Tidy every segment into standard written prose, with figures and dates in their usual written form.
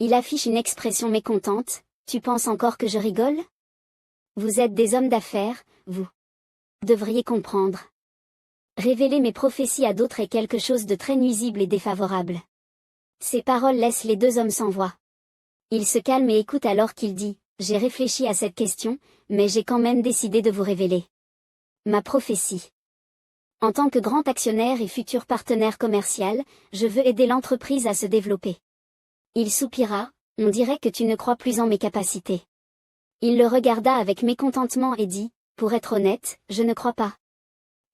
Il affiche une expression mécontente. Tu penses encore que je rigole? Vous êtes des hommes d'affaires, vous devriez comprendre. Révéler mes prophéties à d'autres est quelque chose de très nuisible et défavorable. Ces paroles laissent les deux hommes sans voix. Il se calme et écoute alors qu'il dit, j'ai réfléchi à cette question, mais j'ai quand même décidé de vous révéler ma prophétie. En tant que grand actionnaire et futur partenaire commercial, je veux aider l'entreprise à se développer. Il soupira, on dirait que tu ne crois plus en mes capacités. Il le regarda avec mécontentement et dit, pour être honnête, je ne crois pas.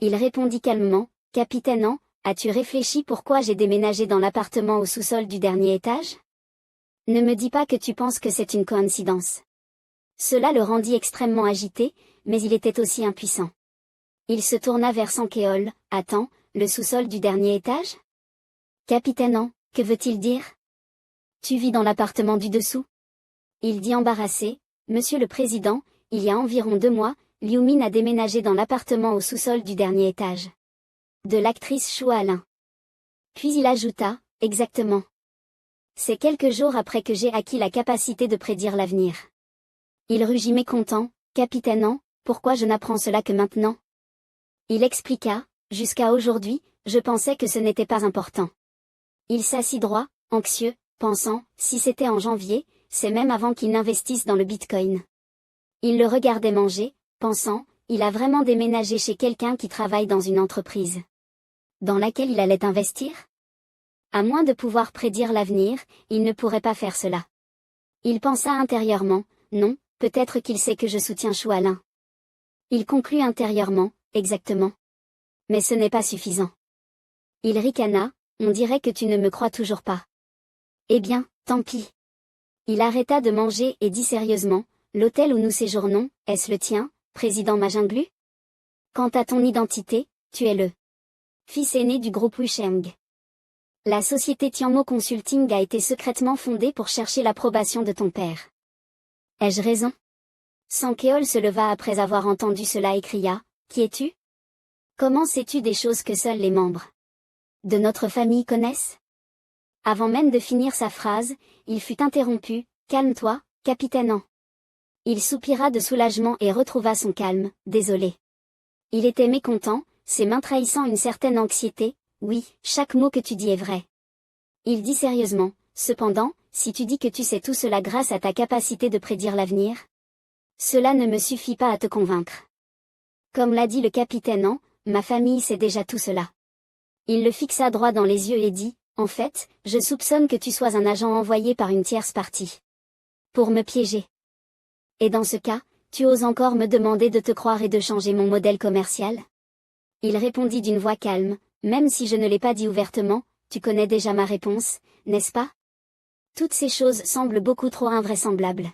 Il répondit calmement, Capitaine, as-tu réfléchi pourquoi j'ai déménagé dans l'appartement au sous-sol du dernier étage? Ne me dis pas que tu penses que c'est une coïncidence. Cela le rendit extrêmement agité, mais il était aussi impuissant. Il se tourna vers Sankeol, attends, le sous-sol du dernier étage? Capitaine, que veut-il dire? Tu vis dans l'appartement du dessous? Il dit embarrassé, Monsieur le Président, il y a environ 2 mois, Liu Min a déménagé dans l'appartement au sous-sol du dernier étage. De l'actrice Chua Alin. Puis il ajouta, exactement. C'est quelques jours après que j'ai acquis la capacité de prédire l'avenir. Il rugit mécontent, Capitaine, pourquoi je n'apprends cela que maintenant? Il expliqua, jusqu'à aujourd'hui, je pensais que ce n'était pas important. Il s'assit droit, anxieux, pensant, si c'était en janvier, c'est même avant qu'il n'investisse dans le Bitcoin. Il le regardait manger, pensant, il a vraiment déménagé chez quelqu'un qui travaille dans une entreprise dans laquelle il allait investir? À moins de pouvoir prédire l'avenir, il ne pourrait pas faire cela. Il pensa intérieurement, non, peut-être qu'il sait que je soutiens Chua Alin. Il conclut intérieurement, exactement. Mais ce n'est pas suffisant. Il ricana, on dirait que tu ne me crois toujours pas. Eh bien, tant pis. Il arrêta de manger et dit sérieusement, l'hôtel où nous séjournons, est-ce le tien, président Majinglu? Quant à ton identité, tu es le fils aîné du groupe Wusheng. La société Tianmo Consulting a été secrètement fondée pour chercher l'approbation de ton père. Ai-je raison? Sankeol se leva après avoir entendu cela et cria, qui es-tu? Comment sais-tu des choses que seuls les membres de notre famille connaissent? Avant même de finir sa phrase, il fut interrompu, calme-toi, capitaine. Il soupira de soulagement et retrouva son calme, désolé. Il était mécontent, ses mains trahissant une certaine anxiété, oui, chaque mot que tu dis est vrai. Il dit sérieusement, cependant, si tu dis que tu sais tout cela grâce à ta capacité de prédire l'avenir, cela ne me suffit pas à te convaincre. Comme l'a dit le capitaine, ma famille sait déjà tout cela. Il le fixa droit dans les yeux et dit, en fait, je soupçonne que tu sois un agent envoyé par une tierce partie. Pour me piéger. Et dans ce cas, tu oses encore me demander de te croire et de changer mon modèle commercial? Il répondit d'une voix calme, même si je ne l'ai pas dit ouvertement, tu connais déjà ma réponse, n'est-ce pas? Toutes ces choses semblent beaucoup trop invraisemblables.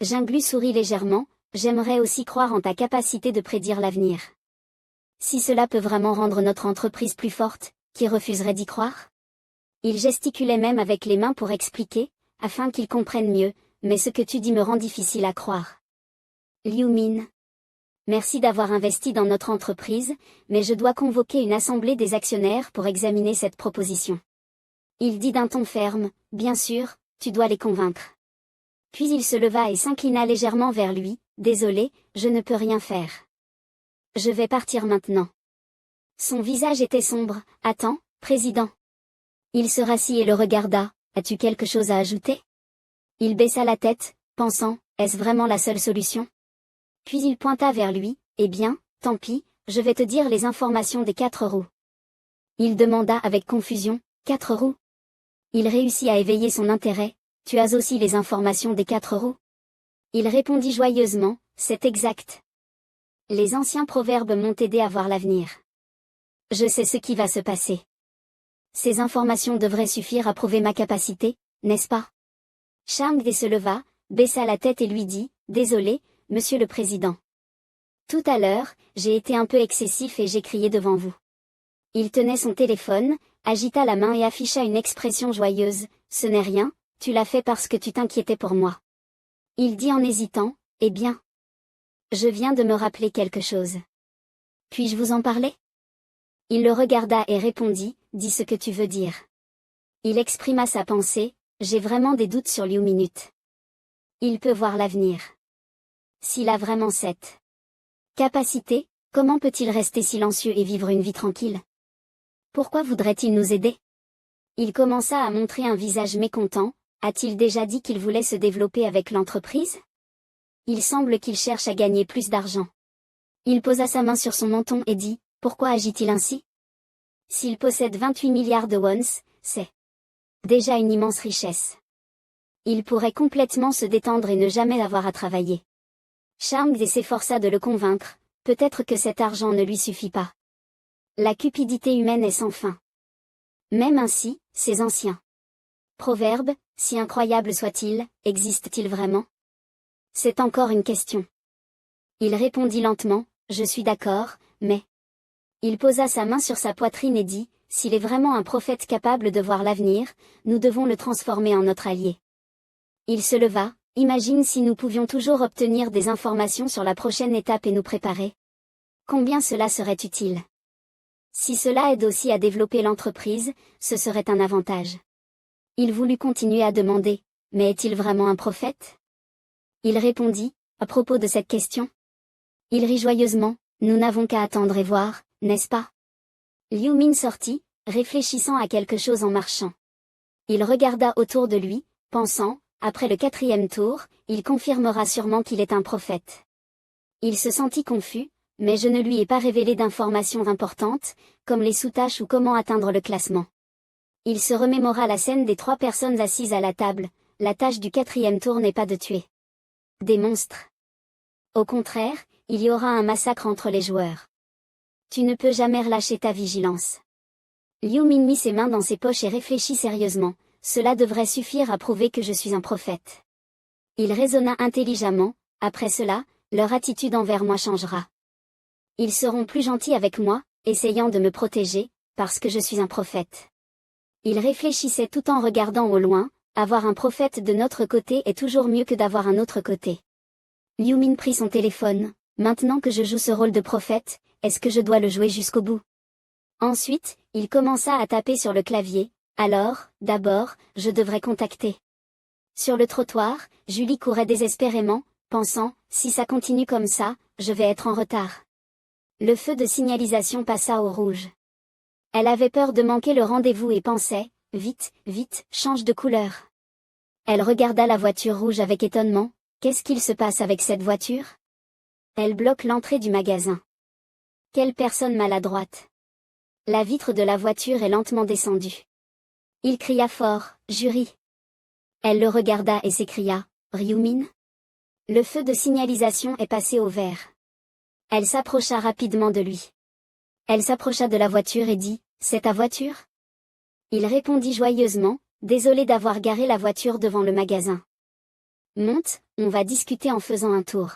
Jinglu sourit légèrement, j'aimerais aussi croire en ta capacité de prédire l'avenir. Si cela peut vraiment rendre notre entreprise plus forte, qui refuserait d'y croire? Il gesticulait même avec les mains pour expliquer, afin qu'ils comprennent mieux, mais ce que tu dis me rend difficile à croire. Liu Min. Merci d'avoir investi dans notre entreprise, mais je dois convoquer une assemblée des actionnaires pour examiner cette proposition. Il dit d'un ton ferme, bien sûr, tu dois les convaincre. Puis il se leva et s'inclina légèrement vers lui, désolé, je ne peux rien faire. Je vais partir maintenant. Son visage était sombre, attends, président. Il se rassit et le regarda, as-tu quelque chose à ajouter? Il baissa la tête, pensant, est-ce vraiment la seule solution? Puis il pointa vers lui, eh bien, tant pis, je vais te dire les informations des 4 roues. Il demanda avec confusion, 4 roues? Il réussit à éveiller son intérêt, tu as aussi les informations des 4 roues? Il répondit joyeusement, c'est exact. Les anciens proverbes m'ont aidé à voir l'avenir. Je sais ce qui va se passer. Ces informations devraient suffire à prouver ma capacité, n'est-ce pas? Chang se leva, baissa la tête et lui dit, désolé, Monsieur le Président. Tout à l'heure, j'ai été un peu excessif et j'ai crié devant vous. Il tenait son téléphone, agita la main et afficha une expression joyeuse, ce n'est rien, tu l'as fait parce que tu t'inquiétais pour moi. Il dit en hésitant, eh bien. Je viens de me rappeler quelque chose. Puis-je vous en parler? Il le regarda et répondit, dis ce que tu veux dire. Il exprima sa pensée, j'ai vraiment des doutes sur Liu Minute. Il peut voir l'avenir. S'il a vraiment cette capacité, comment peut-il rester silencieux et vivre une vie tranquille? Pourquoi voudrait-il nous aider? Il commença à montrer un visage mécontent. A-t-il déjà dit qu'il voulait se développer avec l'entreprise? Il semble qu'il cherche à gagner plus d'argent. Il posa sa main sur son menton et dit, pourquoi agit-il ainsi? S'il possède 28 milliards de wons, c'est déjà une immense richesse. Il pourrait complètement se détendre et ne jamais avoir à travailler. Chang s'efforça de le convaincre, peut-être que cet argent ne lui suffit pas. La cupidité humaine est sans fin. Même ainsi, ces anciens proverbes, si incroyables soient-ils, existent-ils vraiment? C'est encore une question. Il répondit lentement, je suis d'accord, mais... Il posa sa main sur sa poitrine et dit, s'il est vraiment un prophète capable de voir l'avenir, nous devons le transformer en notre allié. Il se leva, imagine si nous pouvions toujours obtenir des informations sur la prochaine étape et nous préparer. Combien cela serait utile? Si cela aide aussi à développer l'entreprise, ce serait un avantage. Il voulut continuer à demander, mais est-il vraiment un prophète? Il répondit, à propos de cette question. Il rit joyeusement, nous n'avons qu'à attendre et voir, n'est-ce pas? Liu Min sortit, réfléchissant à quelque chose en marchant. Il regarda autour de lui, pensant, après le 4e tour, il confirmera sûrement qu'il est un prophète. Il se sentit confus, mais je ne lui ai pas révélé d'informations importantes, comme les sous-tâches ou comment atteindre le classement. Il se remémora la scène des 3 personnes assises à la table, la tâche du 4e tour n'est pas de tuer des monstres. Au contraire, il y aura un massacre entre les joueurs. Tu ne peux jamais relâcher ta vigilance. Liu Min mit ses mains dans ses poches et réfléchit sérieusement, cela devrait suffire à prouver que je suis un prophète. Il raisonna intelligemment, après cela, leur attitude envers moi changera. Ils seront plus gentils avec moi, essayant de me protéger, parce que je suis un prophète. Il réfléchissait tout en regardant au loin, avoir un prophète de notre côté est toujours mieux que d'avoir un autre côté. Liu Min prit son téléphone, maintenant que je joue ce rôle de prophète, est-ce que je dois le jouer jusqu'au bout? Ensuite, il commença à taper sur le clavier, alors, d'abord, je devrais contacter. Sur le trottoir, Julie courait désespérément, pensant, si ça continue comme ça, je vais être en retard. Le feu de signalisation passa au rouge. Elle avait peur de manquer le rendez-vous et pensait, vite, vite, change de couleur. Elle regarda la voiture rouge avec étonnement, qu'est-ce qu'il se passe avec cette voiture? Elle bloque l'entrée du magasin. Quelle personne maladroite. La vitre de la voiture est lentement descendue. Il cria fort, Jury. Elle le regarda et s'écria, Liu Min? Le feu de signalisation est passé au vert. Elle s'approcha rapidement de lui. Elle s'approcha de la voiture et dit, c'est ta voiture? Il répondit joyeusement, désolé d'avoir garé la voiture devant le magasin. Monte, on va discuter en faisant un tour.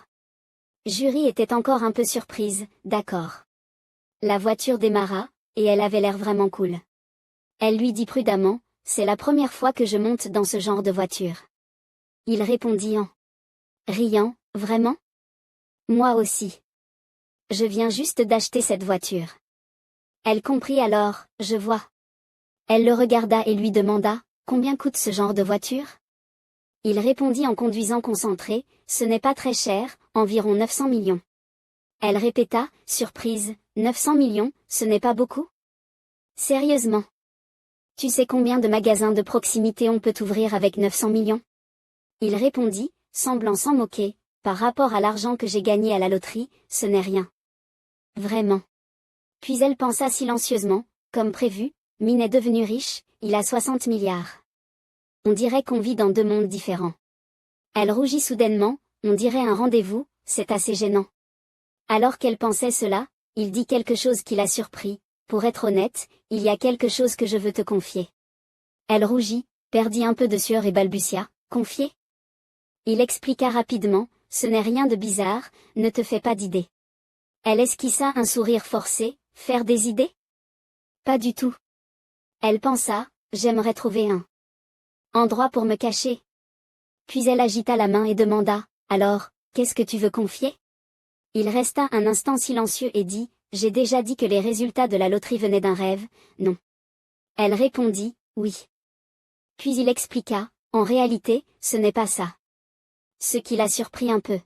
Jury était encore un peu surprise, d'accord. La voiture démarra, et elle avait l'air vraiment cool. Elle lui dit prudemment, c'est la première fois que je monte dans ce genre de voiture. Il répondit en riant, vraiment? Moi aussi. Je viens juste d'acheter cette voiture. Elle comprit alors, je vois. Elle le regarda et lui demanda, combien coûte ce genre de voiture? Il répondit en conduisant concentré, ce n'est pas très cher, environ 900 millions. Elle répéta, surprise, 900 millions, ce n'est pas beaucoup? Sérieusement. Tu sais combien de magasins de proximité on peut ouvrir avec 900 millions? Il répondit, semblant s'en moquer, par rapport à l'argent que j'ai gagné à la loterie, ce n'est rien. Vraiment. Puis elle pensa silencieusement, comme prévu, Min est devenu riche, il a 60 milliards. On dirait qu'on vit dans 2 mondes différents. Elle rougit soudainement, on dirait un rendez-vous, c'est assez gênant. Alors qu'elle pensait cela, il dit quelque chose qui l'a surpris, pour être honnête, il y a quelque chose que je veux te confier. Elle rougit, perdit un peu de sueur et balbutia, confier? Il expliqua rapidement, ce n'est rien de bizarre, ne te fais pas d'idées. Elle esquissa un sourire forcé, faire des idées? Pas du tout. Elle pensa, j'aimerais trouver un endroit pour me cacher. Puis elle agita la main et demanda, alors, qu'est-ce que tu veux confier? Il resta un instant silencieux et dit, j'ai déjà dit que les résultats de la loterie venaient d'un rêve, non. Elle répondit, oui. Puis il expliqua, En réalité, ce n'est pas ça. Ce qui l'a surpris un peu.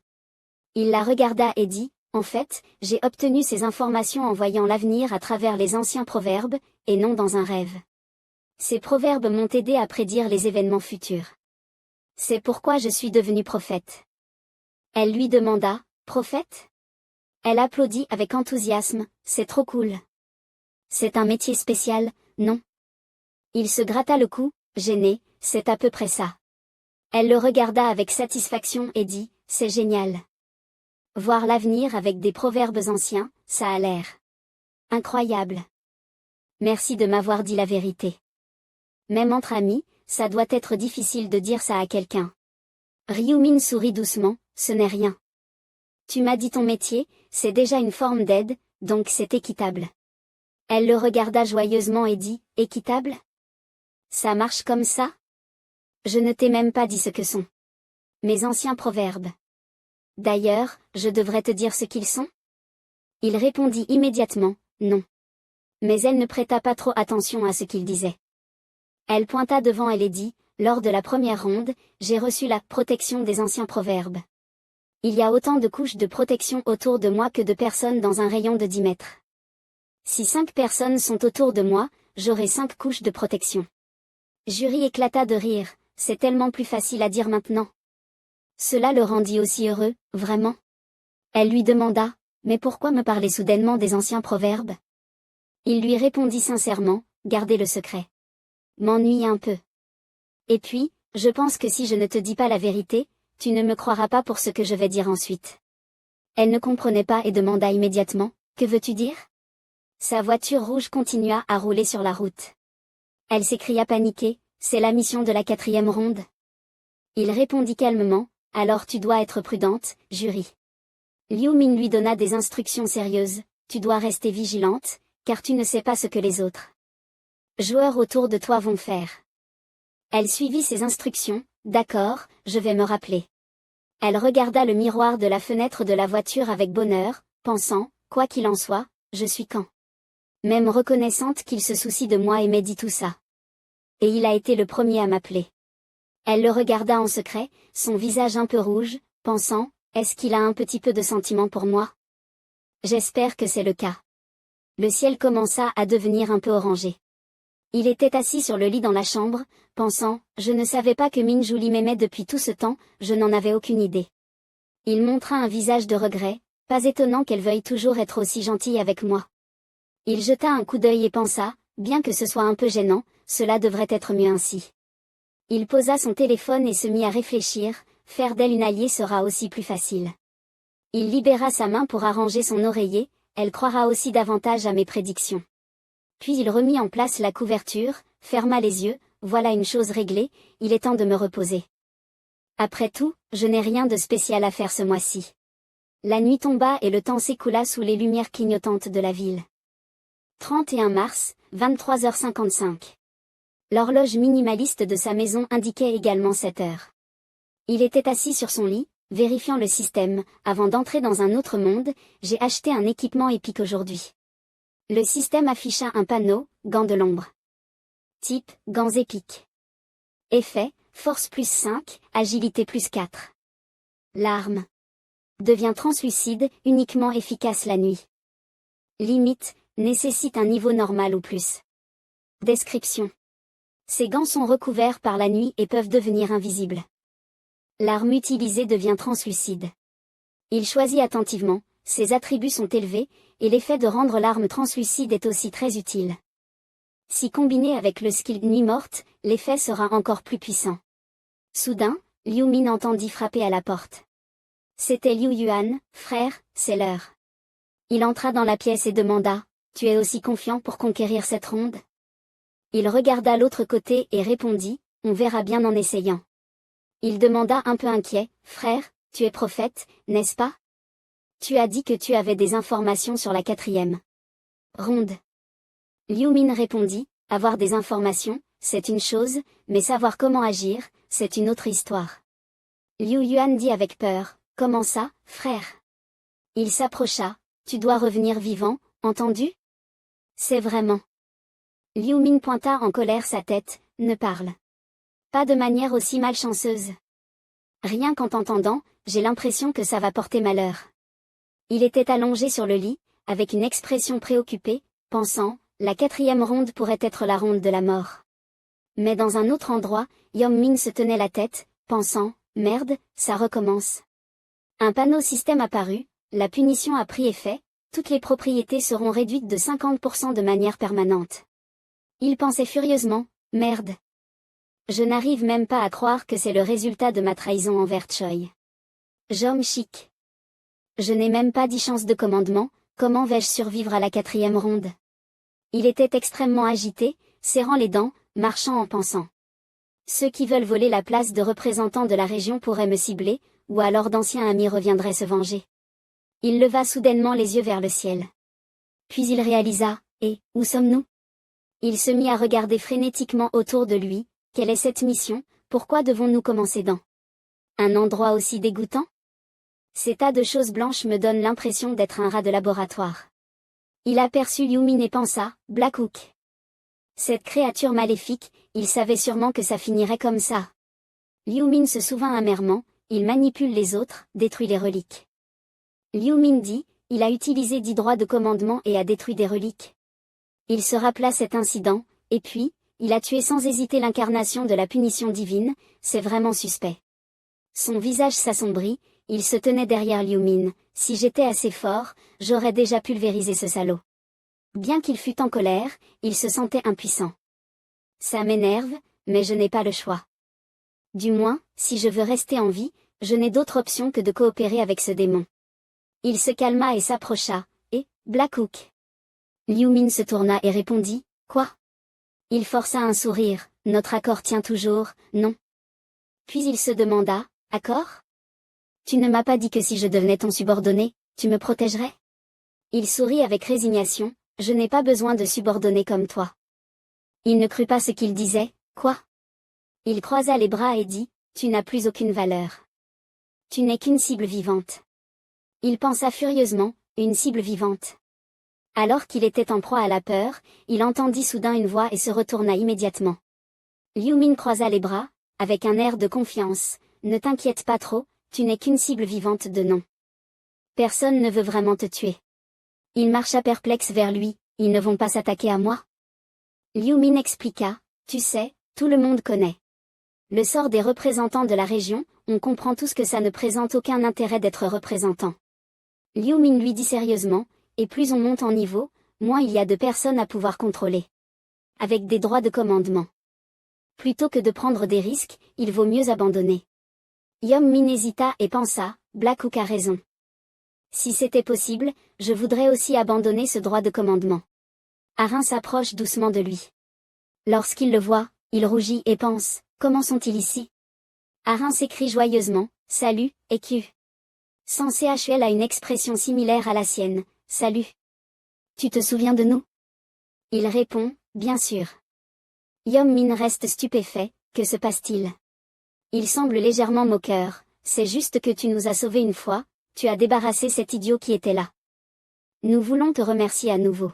Il la regarda et dit, en fait, j'ai obtenu ces informations en voyant l'avenir à travers les anciens proverbes, et non dans un rêve. Ces proverbes m'ont aidé à prédire les événements futurs. C'est pourquoi je suis devenue prophète. Elle lui demanda, prophète? Elle applaudit avec enthousiasme, c'est trop cool. C'est un métier spécial, non? Il se gratta le cou, gêné, c'est à peu près ça. Elle le regarda avec satisfaction et dit, c'est génial. Voir l'avenir avec des proverbes anciens, ça a l'air incroyable. Merci de m'avoir dit la vérité. Même entre amis, ça doit être difficile de dire ça à quelqu'un. Ryumin sourit doucement, ce n'est rien. Tu m'as dit ton métier, c'est déjà une forme d'aide, donc c'est équitable. Elle le regarda joyeusement et dit, équitable? Ça marche comme ça? Je ne t'ai même pas dit ce que sont mes anciens proverbes. D'ailleurs, je devrais te dire ce qu'ils sont? Il répondit immédiatement, non. Mais elle ne prêta pas trop attention à ce qu'il disait. Elle pointa devant elle et dit, lors de la première ronde, j'ai reçu la protection des anciens proverbes. Il y a autant de couches de protection autour de moi que de personnes dans un rayon de 10 mètres. Si 5 personnes sont autour de moi, j'aurai 5 couches de protection. Jury éclata de rire, c'est tellement plus facile à dire maintenant. Cela le rendit aussi heureux, vraiment. Elle lui demanda, mais pourquoi me parler soudainement des anciens proverbes? Il lui répondit sincèrement, gardez le secret. M'ennuie un peu. Et puis, je pense que si je ne te dis pas la vérité, tu ne me croiras pas pour ce que je vais dire ensuite. Elle ne comprenait pas et demanda immédiatement, que veux-tu dire? Sa voiture rouge continua à rouler sur la route. Elle s'écria paniquée, c'est la mission de la 4e ronde. Il répondit calmement, alors tu dois être prudente, jury. Liu Min lui donna des instructions sérieuses, tu dois rester vigilante, car tu ne sais pas ce que les autres joueurs autour de toi vont faire. Elle suivit ses instructions, d'accord, je vais me rappeler. Elle regarda le miroir de la fenêtre de la voiture avec bonheur, pensant, quoi qu'il en soit, je suis quand même reconnaissante qu'il se soucie de moi et m'ait dit tout ça. Et il a été le premier à m'appeler. Elle le regarda en secret, son visage un peu rouge, pensant, est-ce qu'il a un petit peu de sentiment pour moi? J'espère que c'est le cas. Le ciel commença à devenir un peu orangé. Il était assis sur le lit dans la chambre, pensant, je ne savais pas que Min Julie m'aimait depuis tout ce temps, je n'en avais aucune idée. Il montra un visage de regret, pas étonnant qu'elle veuille toujours être aussi gentille avec moi. Il jeta un coup d'œil et pensa, bien que ce soit un peu gênant, cela devrait être mieux ainsi. Il posa son téléphone et se mit à réfléchir, faire d'elle une alliée sera aussi plus facile. Il libéra sa main pour arranger son oreiller, elle croira aussi davantage à mes prédictions. Puis il remit en place la couverture, ferma les yeux, voilà une chose réglée, il est temps de me reposer. Après tout, je n'ai rien de spécial à faire ce mois-ci. La nuit tomba et le temps s'écoula sous les lumières clignotantes de la ville. 31 mars, 23h55. L'horloge minimaliste de sa maison indiquait également 7 heures. Il était assis sur son lit, vérifiant le système, avant d'entrer dans un autre monde, j'ai acheté un équipement épique aujourd'hui. Le système afficha un panneau, gants de l'ombre. Type, gants épiques. Effet, force plus 5, agilité plus 4. L'arme devient translucide, uniquement efficace la nuit. Limite, nécessite un niveau normal ou plus. Description. Ces gants sont recouverts par la nuit et peuvent devenir invisibles. L'arme utilisée devient translucide. Il choisit attentivement, ses attributs sont élevés, et l'effet de rendre l'arme translucide est aussi très utile. Si combiné avec le skill Nuit Morte, l'effet sera encore plus puissant. Soudain, Liu Min entendit frapper à la porte. C'était Liu Yuan, frère, c'est l'heure. Il entra dans la pièce et demanda, tu es aussi confiant pour conquérir cette ronde? Il regarda l'autre côté et répondit, on verra bien en essayant. Il demanda un peu inquiet, frère, tu es prophète, n'est-ce pas? Tu as dit que tu avais des informations sur la 4e ronde. Liu Min répondit, avoir des informations, c'est une chose, mais savoir comment agir, c'est une autre histoire. Liu Yuan dit avec peur, comment ça, frère? Il s'approcha, tu dois revenir vivant, entendu? C'est vraiment. Liu Min pointa en colère sa tête, ne parle Pas de manière aussi malchanceuse. Rien qu'en t'entendant, j'ai l'impression que ça va porter malheur. Il était allongé sur le lit, avec une expression préoccupée, pensant, la 4e ronde pourrait être la ronde de la mort. Mais dans un autre endroit, Yong-min se tenait la tête, pensant, merde, ça recommence. Un panneau système apparut, la punition a pris effet, toutes les propriétés seront réduites de 50% de manière permanente. Il pensait furieusement, merde. Je n'arrive même pas à croire que c'est le résultat de ma trahison envers Choi. Jong-sik. Je n'ai même pas 10 chances de commandement, comment vais-je survivre à la 4e ronde? Il était extrêmement agité, serrant les dents, marchant en pensant. Ceux qui veulent voler la place de représentant de la région pourraient me cibler, ou alors d'anciens amis reviendraient se venger. Il leva soudainement les yeux vers le ciel. Puis il réalisa, où sommes-nous? Il se mit à regarder frénétiquement autour de lui, quelle est cette mission, pourquoi devons-nous commencer dans un endroit aussi dégoûtant? Ces tas de choses blanches me donnent l'impression d'être un rat de laboratoire. Il aperçut Liu-min et pensa, Black Hook. Cette créature maléfique, il savait sûrement que ça finirait comme ça. Liu-min se souvint amèrement, il manipule les autres, détruit les reliques. Liu-min dit, il a utilisé 10 droits de commandement et a détruit des reliques. Il se rappela cet incident, et puis, il a tué sans hésiter l'incarnation de la punition divine, c'est vraiment suspect. Son visage s'assombrit, il se tenait derrière Liu-min, si j'étais assez fort, j'aurais déjà pulvérisé ce salaud. Bien qu'il fût en colère, il se sentait impuissant. Ça m'énerve, mais je n'ai pas le choix. Du moins, si je veux rester en vie, je n'ai d'autre option que de coopérer avec ce démon. Il se calma et s'approcha, Black Hook. Liu-min se tourna et répondit, quoi? Il força un sourire, notre accord tient toujours, non? Puis il se demanda, accord? Tu ne m'as pas dit que si je devenais ton subordonné, tu me protégerais? Il sourit avec résignation, je n'ai pas besoin de subordonnés comme toi. Il ne crut pas ce qu'il disait, quoi? Il croisa les bras et dit, tu n'as plus aucune valeur. Tu n'es qu'une cible vivante. Il pensa furieusement, une cible vivante. Alors qu'il était en proie à la peur, il entendit soudain une voix et se retourna immédiatement. Liu-min croisa les bras, avec un air de confiance, ne t'inquiète pas trop, tu n'es qu'une cible vivante de nom. Personne ne veut vraiment te tuer. Il marcha perplexe vers lui, ils ne vont pas s'attaquer à moi? Liu-min expliqua, tu sais, tout le monde connaît le sort des représentants de la région, on comprend tous que ça ne présente aucun intérêt d'être représentant. Liu-min lui dit sérieusement, et plus on monte en niveau, moins il y a de personnes à pouvoir contrôler. Avec des droits de commandement. Plutôt que de prendre des risques, il vaut mieux abandonner. Yong-min hésita et pensa, Black Hook a raison. Si c'était possible, je voudrais aussi abandonner ce droit de commandement. Arin s'approche doucement de lui. Lorsqu'il le voit, il rougit et pense, comment sont-ils ici? Arin s'écrie joyeusement, salut, EQ. Sans CHL a une expression similaire à la sienne, salut. Tu te souviens de nous? Il répond, bien sûr. Yong-min reste stupéfait, que se passe-t-il? Il semble légèrement moqueur, c'est juste que tu nous as sauvés une fois, tu as débarrassé cet idiot qui était là. Nous voulons te remercier à nouveau.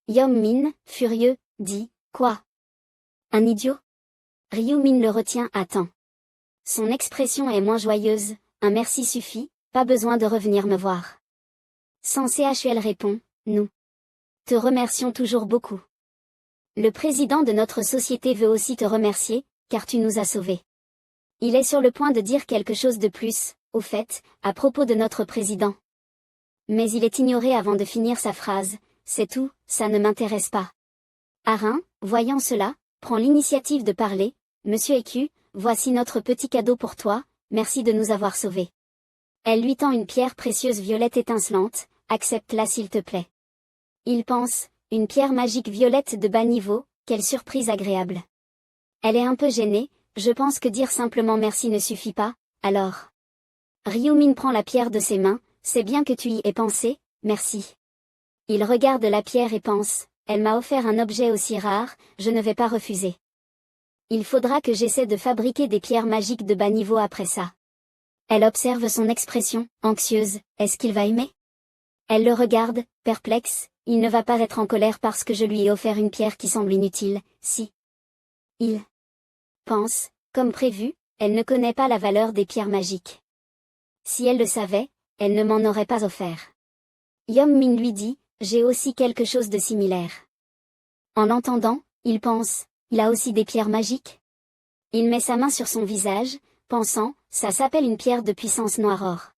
Yong-min, furieux, dit, quoi? Un idiot? Ryu-min le retient à temps. Son expression est moins joyeuse, un merci suffit, pas besoin de revenir me voir. Sans CHL répond, nous te remercions toujours beaucoup. Le président de notre société veut aussi te remercier, car tu nous as sauvés. Il est sur le point de dire quelque chose de plus, au fait, à propos de notre président. Mais il est ignoré avant de finir sa phrase, c'est tout, ça ne m'intéresse pas. Arin, voyant cela, prend l'initiative de parler, Monsieur EQ, voici notre petit cadeau pour toi, merci de nous avoir sauvés. Elle lui tend une pierre précieuse violette étincelante, accepte-la s'il te plaît. Il pense, une pierre magique violette de bas niveau, quelle surprise agréable. Elle est un peu gênée, je pense que dire simplement merci ne suffit pas, alors. Ryu-min prend la pierre de ses mains, c'est bien que tu y aies pensé, merci. Il regarde la pierre et pense, elle m'a offert un objet aussi rare, je ne vais pas refuser. Il faudra que j'essaie de fabriquer des pierres magiques de bas niveau après ça. Elle observe son expression, anxieuse, est-ce qu'il va aimer? Elle le regarde, perplexe, il ne va pas être en colère parce que je lui ai offert une pierre qui semble inutile, si. Il pense, Comme prévu, elle ne connaît pas la valeur des pierres magiques. Si elle le savait, elle ne m'en aurait pas offert. Yeom-min lui dit, j'ai aussi quelque chose de similaire. En l'entendant, il pense, il a aussi des pierres magiques? Il met sa main sur son visage, pensant, ça s'appelle une pierre de puissance noire-or.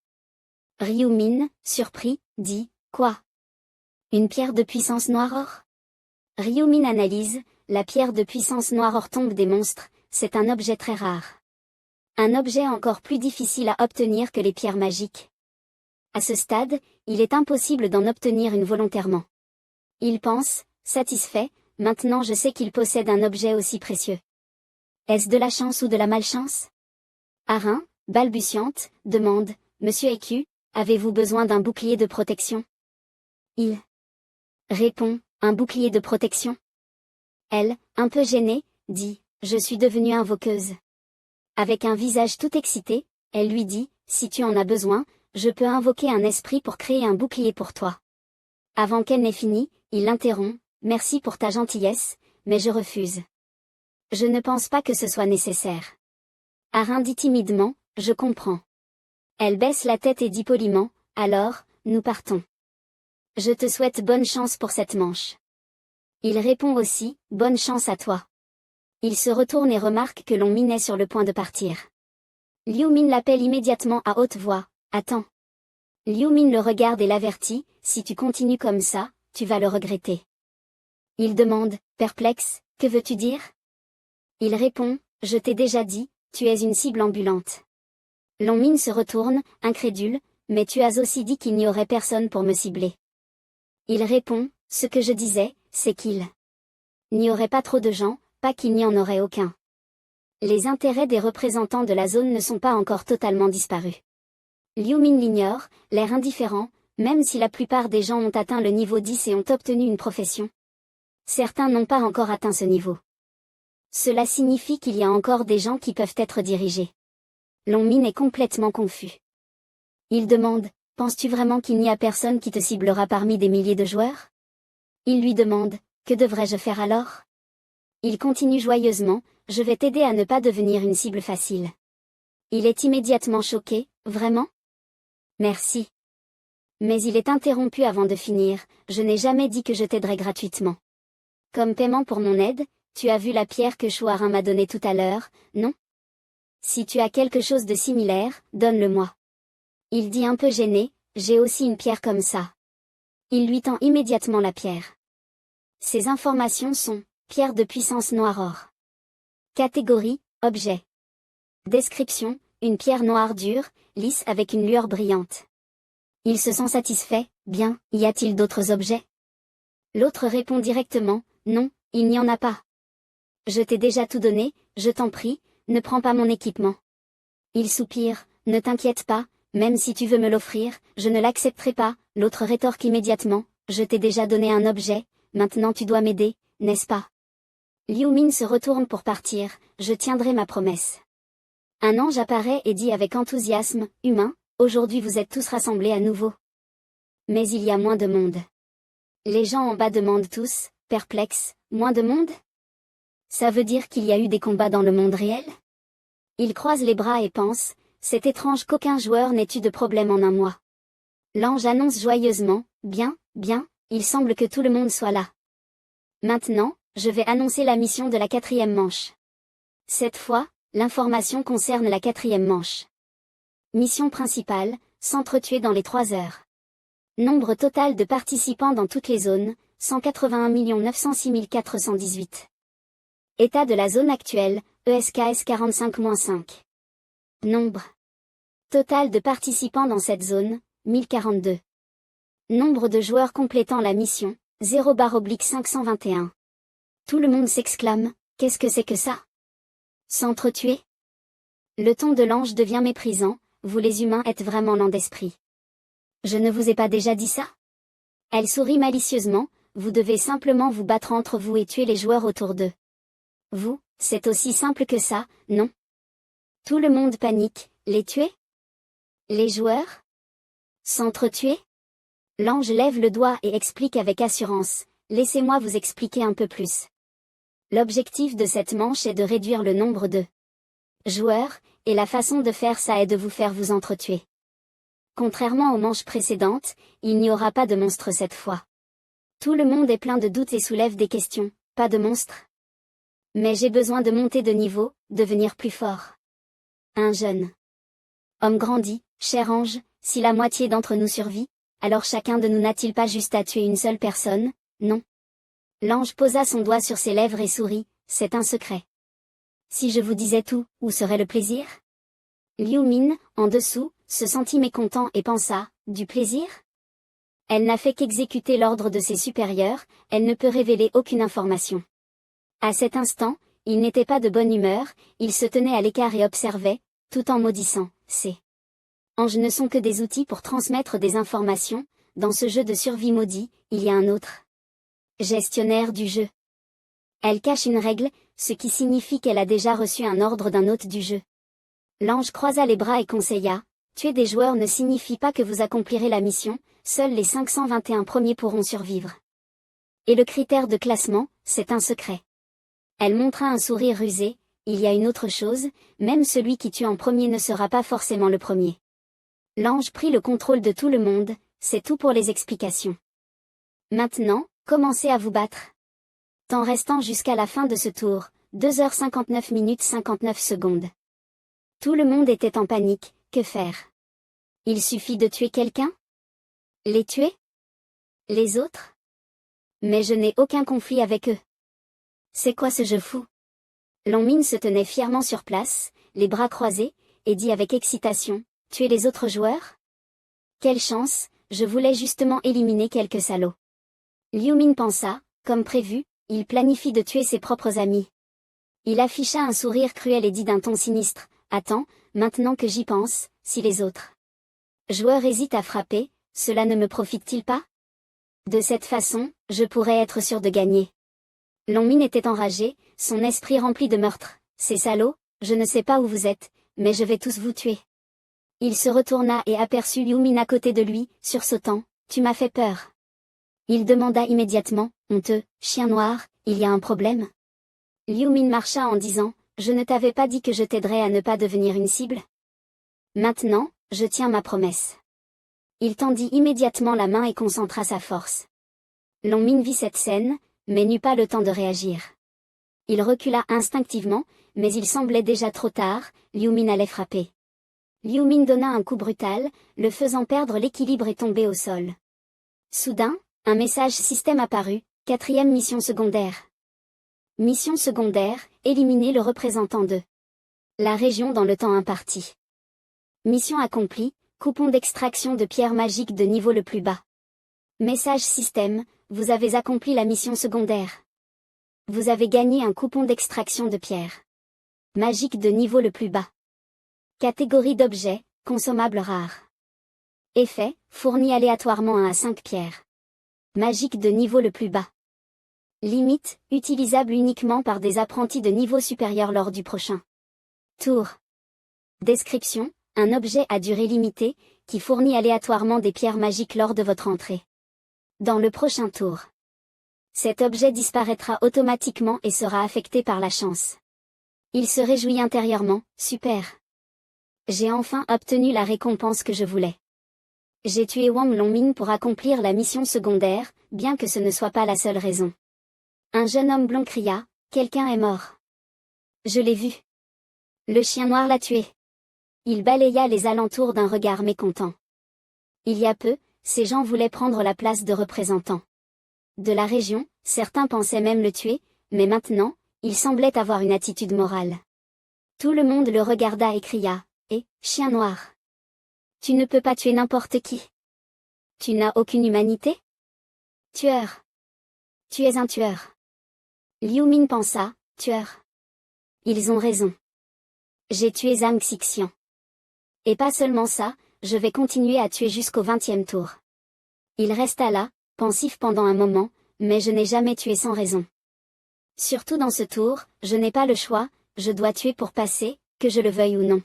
Ryu-min, surpris, dit, quoi? Une pierre de puissance noire-or? Ryu-min analyse, la pierre de puissance noire-or tombe des monstres, c'est un objet très rare. Un objet encore plus difficile à obtenir que les pierres magiques. À ce stade, il est impossible d'en obtenir une volontairement. Il pense, satisfait, maintenant je sais qu'il possède un objet aussi précieux. Est-ce de la chance ou de la malchance? Arin, balbutiante, demande, Monsieur Eku, avez-vous besoin d'un bouclier de protection? Il répond, un bouclier de protection? Elle, un peu gênée, dit, je suis devenue invoqueuse. Avec un visage tout excité, elle lui dit, si tu en as besoin, je peux invoquer un esprit pour créer un bouclier pour toi. Avant qu'elle n'ait fini, il l'interrompt, merci pour ta gentillesse, mais je refuse. Je ne pense pas que ce soit nécessaire. Arin dit timidement, je comprends. Elle baisse la tête et dit poliment, alors, nous partons. Je te souhaite bonne chance pour cette manche. Il répond aussi, bonne chance à toi. Il se retourne et remarque que Long-min est sur le point de partir. Liu-min l'appelle immédiatement à haute voix, attends. Liu-min le regarde et l'avertit, si tu continues comme ça, tu vas le regretter. Il demande, perplexe, que veux-tu dire? Il répond, je t'ai déjà dit, tu es une cible ambulante. Long-min se retourne, incrédule, mais tu as aussi dit qu'il n'y aurait personne pour me cibler. Il répond, ce que je disais, c'est qu'il n'y aurait pas trop de gens, pas qu'il n'y en aurait aucun. Les intérêts des représentants de la zone ne sont pas encore totalement disparus. Liu-min l'ignore, l'air indifférent, même si la plupart des gens ont atteint le niveau 10 et ont obtenu une profession. Certains n'ont pas encore atteint ce niveau. Cela signifie qu'il y a encore des gens qui peuvent être dirigés. Long-min est complètement confus. Il demande, penses-tu vraiment qu'il n'y a personne qui te ciblera parmi des milliers de joueurs? Il lui demande, que devrais-je faire alors? Il continue joyeusement, je vais t'aider à ne pas devenir une cible facile. Il est immédiatement choqué, vraiment? Merci. Mais il est interrompu avant de finir, je n'ai jamais dit que je t'aiderais gratuitement. Comme paiement pour mon aide, tu as vu la pierre que Chouarin m'a donnée tout à l'heure, non? Si tu as quelque chose de similaire, donne-le-moi. Il dit un peu gêné, j'ai aussi une pierre comme ça. Il lui tend immédiatement la pierre. Ces informations sont, pierre de puissance noire-or. Catégorie, objet. Description, une pierre noire dure, lisse avec une lueur brillante. Il se sent satisfait, bien, y a-t-il d'autres objets? L'autre répond directement, non, il n'y en a pas. Je t'ai déjà tout donné, je t'en prie, ne prends pas mon équipement. Il soupire, ne t'inquiète pas, même si tu veux me l'offrir, je ne l'accepterai pas, l'autre rétorque immédiatement, je t'ai déjà donné un objet, maintenant tu dois m'aider, n'est-ce pas? Liu-min se retourne pour partir, je tiendrai ma promesse. Un ange apparaît et dit avec enthousiasme, humain, aujourd'hui vous êtes tous rassemblés à nouveau. Mais il y a moins de monde. Les gens en bas demandent tous, perplexes, moins de monde? Ça veut dire qu'il y a eu des combats dans le monde réel? Il croise les bras et pense, c'est étrange qu'aucun joueur n'ait eu de problème en un mois. L'ange annonce joyeusement, bien, il semble que tout le monde soit là. Maintenant, je vais annoncer la mission de la 4e manche. Cette fois, l'information concerne la 4e manche. Mission principale, s'entretuer dans les 3 heures. Nombre total de participants dans toutes les zones, 181 906 418. État de la zone actuelle, ESKS 45-5. Nombre total de participants dans cette zone, 1042. Nombre de joueurs complétant la mission, 0/521. Tout le monde s'exclame, qu'est-ce que c'est que ça? S'entretuer? Le ton de l'ange devient méprisant, vous les humains êtes vraiment lents d'esprit. Je ne vous ai pas déjà dit ça? Elle sourit malicieusement, vous devez simplement vous battre entre vous et tuer les joueurs autour d'eux. Vous, c'est aussi simple que ça, non? Tout le monde panique, les tuer? Les joueurs? S'entretuer? L'ange lève le doigt et explique avec assurance, laissez-moi vous expliquer un peu plus. L'objectif de cette manche est de réduire le nombre de joueur, et la façon de faire ça est de vous faire vous entretuer. Contrairement aux manches précédentes, il n'y aura pas de monstre cette fois. Tout le monde est plein de doutes et soulève des questions, pas de monstre. Mais j'ai besoin de monter de niveau, devenir plus fort. Un jeune homme grandit, cher ange, si la moitié d'entre nous survit, alors chacun de nous n'a-t-il pas juste à tuer une seule personne, non? L'ange posa son doigt sur ses lèvres et sourit, c'est un secret. Si je vous disais tout, où serait le plaisir? Liu Min, en dessous, se sentit mécontent et pensa, du plaisir? Elle n'a fait qu'exécuter l'ordre de ses supérieurs, elle ne peut révéler aucune information. À cet instant, il n'était pas de bonne humeur, il se tenait à l'écart et observait, tout en maudissant, ces anges ne sont que des outils pour transmettre des informations, dans ce jeu de survie maudit, il y a un autre gestionnaire du jeu. Elle cache une règle, ce qui signifie qu'elle a déjà reçu un ordre d'un hôte du jeu. L'ange croisa les bras et conseilla, tuer des joueurs ne signifie pas que vous accomplirez la mission, seuls les 521 premiers pourront survivre. Et le critère de classement, c'est un secret. Elle montra un sourire rusé, il y a une autre chose, même celui qui tue en premier ne sera pas forcément le premier. L'ange prit le contrôle de tout le monde, c'est tout pour les explications. Maintenant, commencez à vous battre. Temps restant jusqu'à la fin de ce tour, 2h59 minutes 59 secondes. Tout le monde était en panique, que faire? Il suffit de tuer quelqu'un? Les tuer? Les autres? Mais je n'ai aucun conflit avec eux. C'est quoi ce jeu fou? Long Min se tenait fièrement sur place, les bras croisés, et dit avec excitation, tuer les autres joueurs? Quelle chance, je voulais justement éliminer quelques salauds. Liu Min pensa, comme prévu, il planifie de tuer ses propres amis. Il afficha un sourire cruel et dit d'un ton sinistre, attends, maintenant que j'y pense, si les autres joueurs hésitent à frapper, cela ne me profite-t-il pas? De cette façon, je pourrais être sûr de gagner. Long Min était enragé, son esprit rempli de meurtre. Ces salauds, je ne sais pas où vous êtes, mais je vais tous vous tuer. Il se retourna et aperçut Liu Min à côté de lui, sursautant, tu m'as fait peur. Il demanda immédiatement, honteux, chien noir, il y a un problème? Liu Min marcha en disant, je ne t'avais pas dit que je t'aiderais à ne pas devenir une cible? Maintenant, je tiens ma promesse. Il tendit immédiatement la main et concentra sa force. Long Min vit cette scène, mais n'eut pas le temps de réagir. Il recula instinctivement, mais il semblait déjà trop tard, Liu Min allait frapper. Liu Min donna un coup brutal, le faisant perdre l'équilibre et tomber au sol. Soudain, un message système apparut, 4e mission secondaire. Mission secondaire, éliminer le représentant de la région dans le temps imparti. Mission accomplie, coupon d'extraction de pierre magique de niveau le plus bas. Message système, vous avez accompli la mission secondaire. Vous avez gagné un coupon d'extraction de pierre magique de niveau le plus bas. Catégorie d'objets, consommable rare. Effet, fourni aléatoirement 1 à 5 pierres magique de niveau le plus bas. Limite, utilisable uniquement par des apprentis de niveau supérieur lors du prochain tour. Description, un objet à durée limitée, qui fournit aléatoirement des pierres magiques lors de votre entrée dans le prochain tour. Cet objet disparaîtra automatiquement et sera affecté par la chance. Il se réjouit intérieurement, super. J'ai enfin obtenu la récompense que je voulais. J'ai tué Wang Longmin pour accomplir la mission secondaire, bien que ce ne soit pas la seule raison. Un jeune homme blond cria, quelqu'un est mort. Je l'ai vu. Le chien noir l'a tué. Il balaya les alentours d'un regard mécontent. Il y a peu, ces gens voulaient prendre la place de représentants de la région, certains pensaient même le tuer, mais maintenant, il semblait avoir une attitude morale. Tout le monde le regarda et cria, chien noir. Tu ne peux pas tuer n'importe qui. Tu n'as aucune humanité? Tueur. Tu es un tueur. Liu Min pensa, tueur. Ils ont raison. J'ai tué Zhang Xixian. Et pas seulement ça, je vais continuer à tuer jusqu'au 20e tour. Il resta là, pensif pendant un moment, mais je n'ai jamais tué sans raison. Surtout dans ce tour, je n'ai pas le choix, je dois tuer pour passer, que je le veuille ou non.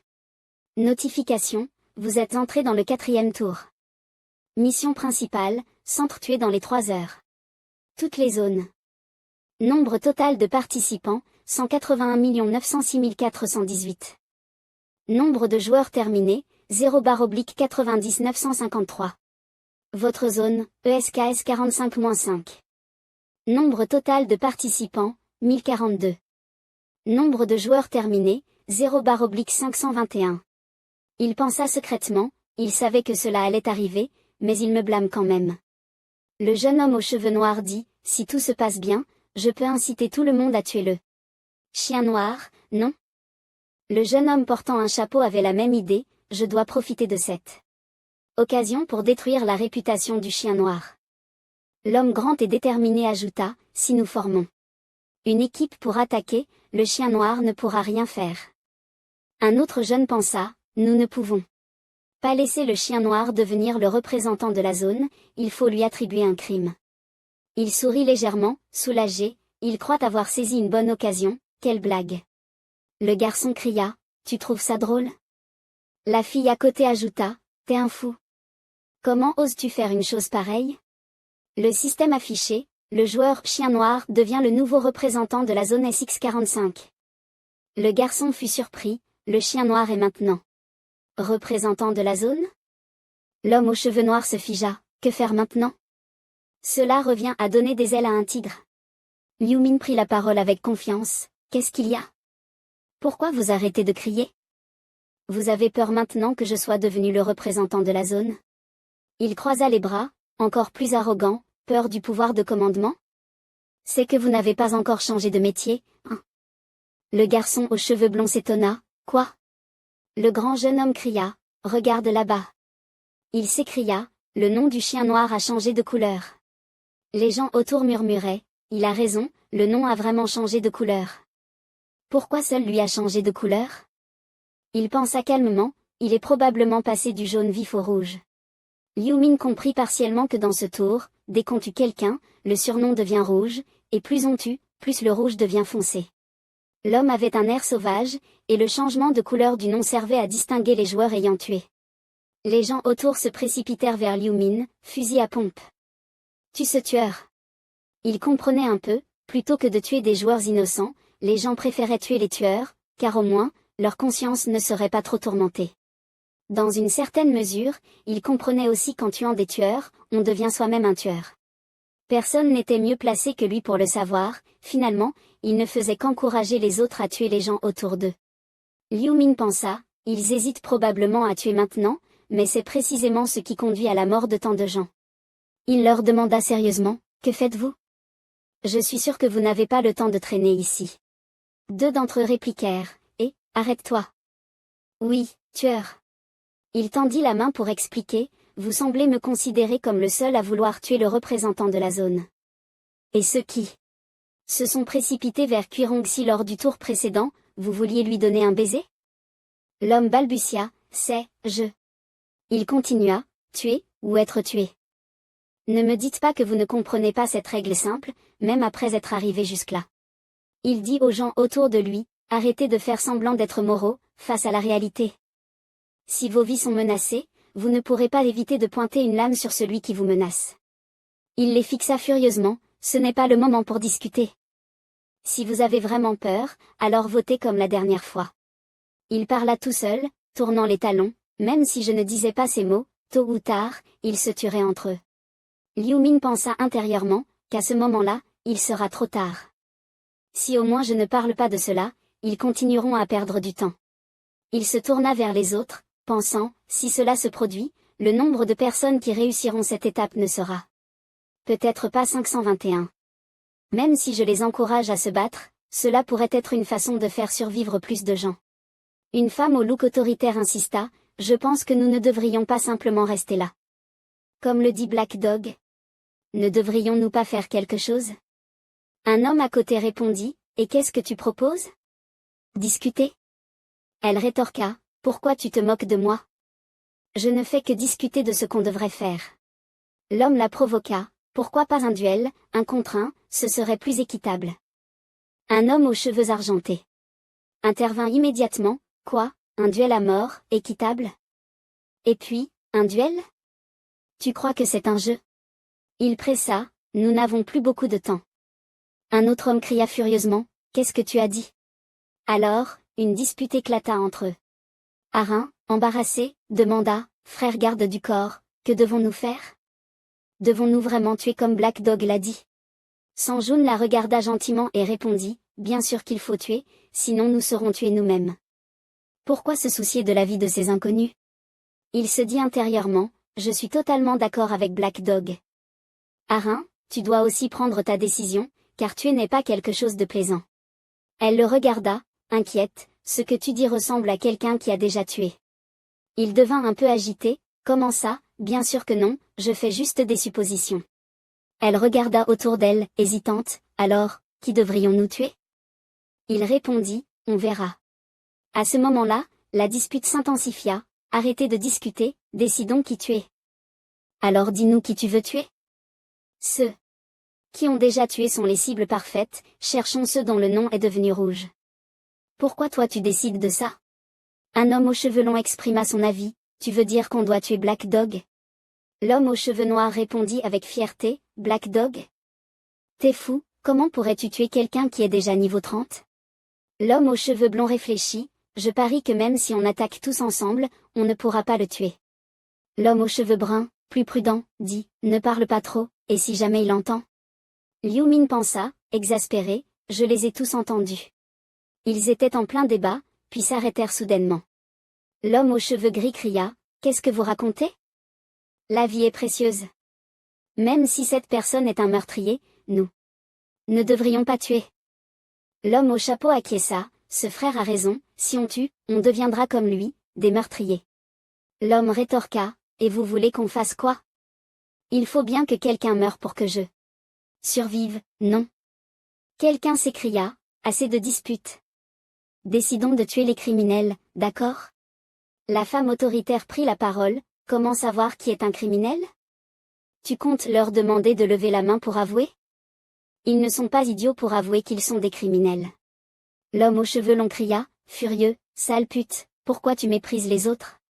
Notification, vous êtes entré dans le 4e tour. Mission principale, s'entretuer dans les 3 heures. Toutes les zones. Nombre total de participants, 181 906 418. Nombre de joueurs terminés, 0/9953. Votre zone, ESKS 45-5. Nombre total de participants, 1042. Nombre de joueurs terminés, 0/521. Il pensa secrètement, il savait que cela allait arriver, mais il me blâme quand même. Le jeune homme aux cheveux noirs dit, si tout se passe bien, je peux inciter tout le monde à tuer le chien noir, non? Le jeune homme portant un chapeau avait la même idée, je dois profiter de cette occasion pour détruire la réputation du chien noir. L'homme grand et déterminé ajouta, si nous formons une équipe pour attaquer, le chien noir ne pourra rien faire. Un autre jeune pensa, nous ne pouvons pas laisser le chien noir devenir le représentant de la zone, il faut lui attribuer un crime. Il sourit légèrement, soulagé, il croit avoir saisi une bonne occasion, quelle blague. Le garçon cria, tu trouves ça drôle? La fille à côté ajouta, t'es un fou. Comment oses-tu faire une chose pareille? Le système affiché, le joueur chien noir devient le nouveau représentant de la zone SX45. Le garçon fut surpris, le chien noir est maintenant représentant de la zone? L'homme aux cheveux noirs se figea, que faire maintenant? Cela revient à donner des ailes à un tigre. Liu Min prit la parole avec confiance, qu'est-ce qu'il y a? Pourquoi vous arrêtez de crier? Vous avez peur maintenant que je sois devenu le représentant de la zone? Il croisa les bras, encore plus arrogant, peur du pouvoir de commandement? C'est que vous n'avez pas encore changé de métier, hein? Le garçon aux cheveux blonds s'étonna, quoi? Le grand jeune homme cria, regarde là-bas. Il s'écria, le nom du chien noir a changé de couleur. Les gens autour murmuraient, il a raison, le nom a vraiment changé de couleur. Pourquoi seul lui a changé de couleur? Il pensa calmement, il est probablement passé du jaune vif au rouge. Liu Min comprit partiellement que dans ce tour, dès qu'on tue quelqu'un, le surnom devient rouge, et plus on tue, plus le rouge devient foncé. L'homme avait un air sauvage, et le changement de couleur du nom servait à distinguer les joueurs ayant tué. Les gens autour se précipitèrent vers Liu Min, fusil à pompe. Tue ce tueur. Il comprenait un peu, plutôt que de tuer des joueurs innocents, les gens préféraient tuer les tueurs, car au moins, leur conscience ne serait pas trop tourmentée. Dans une certaine mesure, il comprenait aussi qu'en tuant des tueurs, on devient soi-même un tueur. Personne n'était mieux placé que lui pour le savoir, finalement, il ne faisait qu'encourager les autres à tuer les gens autour d'eux. Liu Min pensa, ils hésitent probablement à tuer maintenant, mais c'est précisément ce qui conduit à la mort de tant de gens. Il leur demanda sérieusement, que faites-vous? Je suis sûr que vous n'avez pas le temps de traîner ici. Deux d'entre eux répliquèrent, arrête-toi. Oui, tueur. Il tendit la main pour expliquer, vous semblez me considérer comme le seul à vouloir tuer le représentant de la zone. Et ceux qui se sont précipités vers Qirongxi lors du tour précédent, vous vouliez lui donner un baiser? L'homme balbutia, je. Il continua, tuer, ou être tué. Ne me dites pas que vous ne comprenez pas cette règle simple, même après être arrivé jusque-là. Il dit aux gens autour de lui, arrêtez de faire semblant d'être moraux, face à la réalité. Si vos vies sont menacées, vous ne pourrez pas éviter de pointer une lame sur celui qui vous menace. Il les fixa furieusement, ce n'est pas le moment pour discuter. Si vous avez vraiment peur, alors votez comme la dernière fois. Il parla tout seul, tournant les talons, même si je ne disais pas ces mots, tôt ou tard, ils se tueraient entre eux. Liu Min pensa intérieurement, qu'à ce moment-là, il sera trop tard. Si au moins je ne parle pas de cela, ils continueront à perdre du temps. Il se tourna vers les autres, pensant, si cela se produit, le nombre de personnes qui réussiront cette étape ne sera peut-être pas 521. Même si je les encourage à se battre, cela pourrait être une façon de faire survivre plus de gens. Une femme au look autoritaire insista, je pense que nous ne devrions pas simplement rester là. Comme le dit Black Dog. Ne devrions-nous pas faire quelque chose? Un homme à côté répondit, et qu'est-ce que tu proposes? Discuter. Elle rétorqua, pourquoi tu te moques de moi? Je ne fais que discuter de ce qu'on devrait faire. L'homme la provoqua, pourquoi pas un duel, un contre un, ce serait plus équitable. Un homme aux cheveux argentés intervint immédiatement, quoi, un duel à mort, équitable? Et puis, un duel? Tu crois que c'est un jeu? Il pressa, nous n'avons plus beaucoup de temps. Un autre homme cria furieusement, qu'est-ce que tu as dit? Alors, une dispute éclata entre eux. Arin, embarrassé, demanda, frère garde du corps, que devons-nous faire? Devons-nous vraiment tuer comme Black Dog l'a dit? Sanjun la regarda gentiment et répondit, bien sûr qu'il faut tuer, sinon nous serons tués nous-mêmes. Pourquoi se soucier de la vie de ces inconnus? Il se dit intérieurement, je suis totalement d'accord avec Black Dog. Arin, tu dois aussi prendre ta décision, car tuer n'est pas quelque chose de plaisant. Elle le regarda, inquiète, ce que tu dis ressemble à quelqu'un qui a déjà tué. Il devint un peu agité, comment ça, bien sûr que non, je fais juste des suppositions. Elle regarda autour d'elle, hésitante, alors, qui devrions-nous tuer? Il répondit, on verra. À ce moment-là, la dispute s'intensifia, arrêtez de discuter, décidons qui tuer. Alors dis-nous qui tu veux tuer? Ceux qui ont déjà tué sont les cibles parfaites, cherchons ceux dont le nom est devenu rouge. Pourquoi toi tu décides de ça? Un homme aux cheveux longs exprima son avis, tu veux dire qu'on doit tuer Black Dog? L'homme aux cheveux noirs répondit avec fierté, Black Dog? T'es fou, comment pourrais-tu tuer quelqu'un qui est déjà niveau 30? L'homme aux cheveux blonds réfléchit, je parie que même si on attaque tous ensemble, on ne pourra pas le tuer. L'homme aux cheveux bruns, plus prudent, dit, ne parle pas trop, et si jamais il entend? Liu Min pensa, exaspéré, je les ai tous entendus. Ils étaient en plein débat, puis s'arrêtèrent soudainement. L'homme aux cheveux gris cria, qu'est-ce que vous racontez? La vie est précieuse. Même si cette personne est un meurtrier, nous ne devrions pas tuer. L'homme au chapeau acquiesça, ce frère a raison, si on tue, on deviendra comme lui, des meurtriers. L'homme rétorqua, et vous voulez qu'on fasse quoi? Il faut bien que quelqu'un meure pour que je survive, non? Quelqu'un s'écria, assez de disputes. Décidons de tuer les criminels, d'accord? La femme autoritaire prit la parole, comment savoir qui est un criminel? Tu comptes leur demander de lever la main pour avouer? Ils ne sont pas idiots pour avouer qu'ils sont des criminels. L'homme aux cheveux longs cria, furieux, sale pute, pourquoi tu méprises les autres?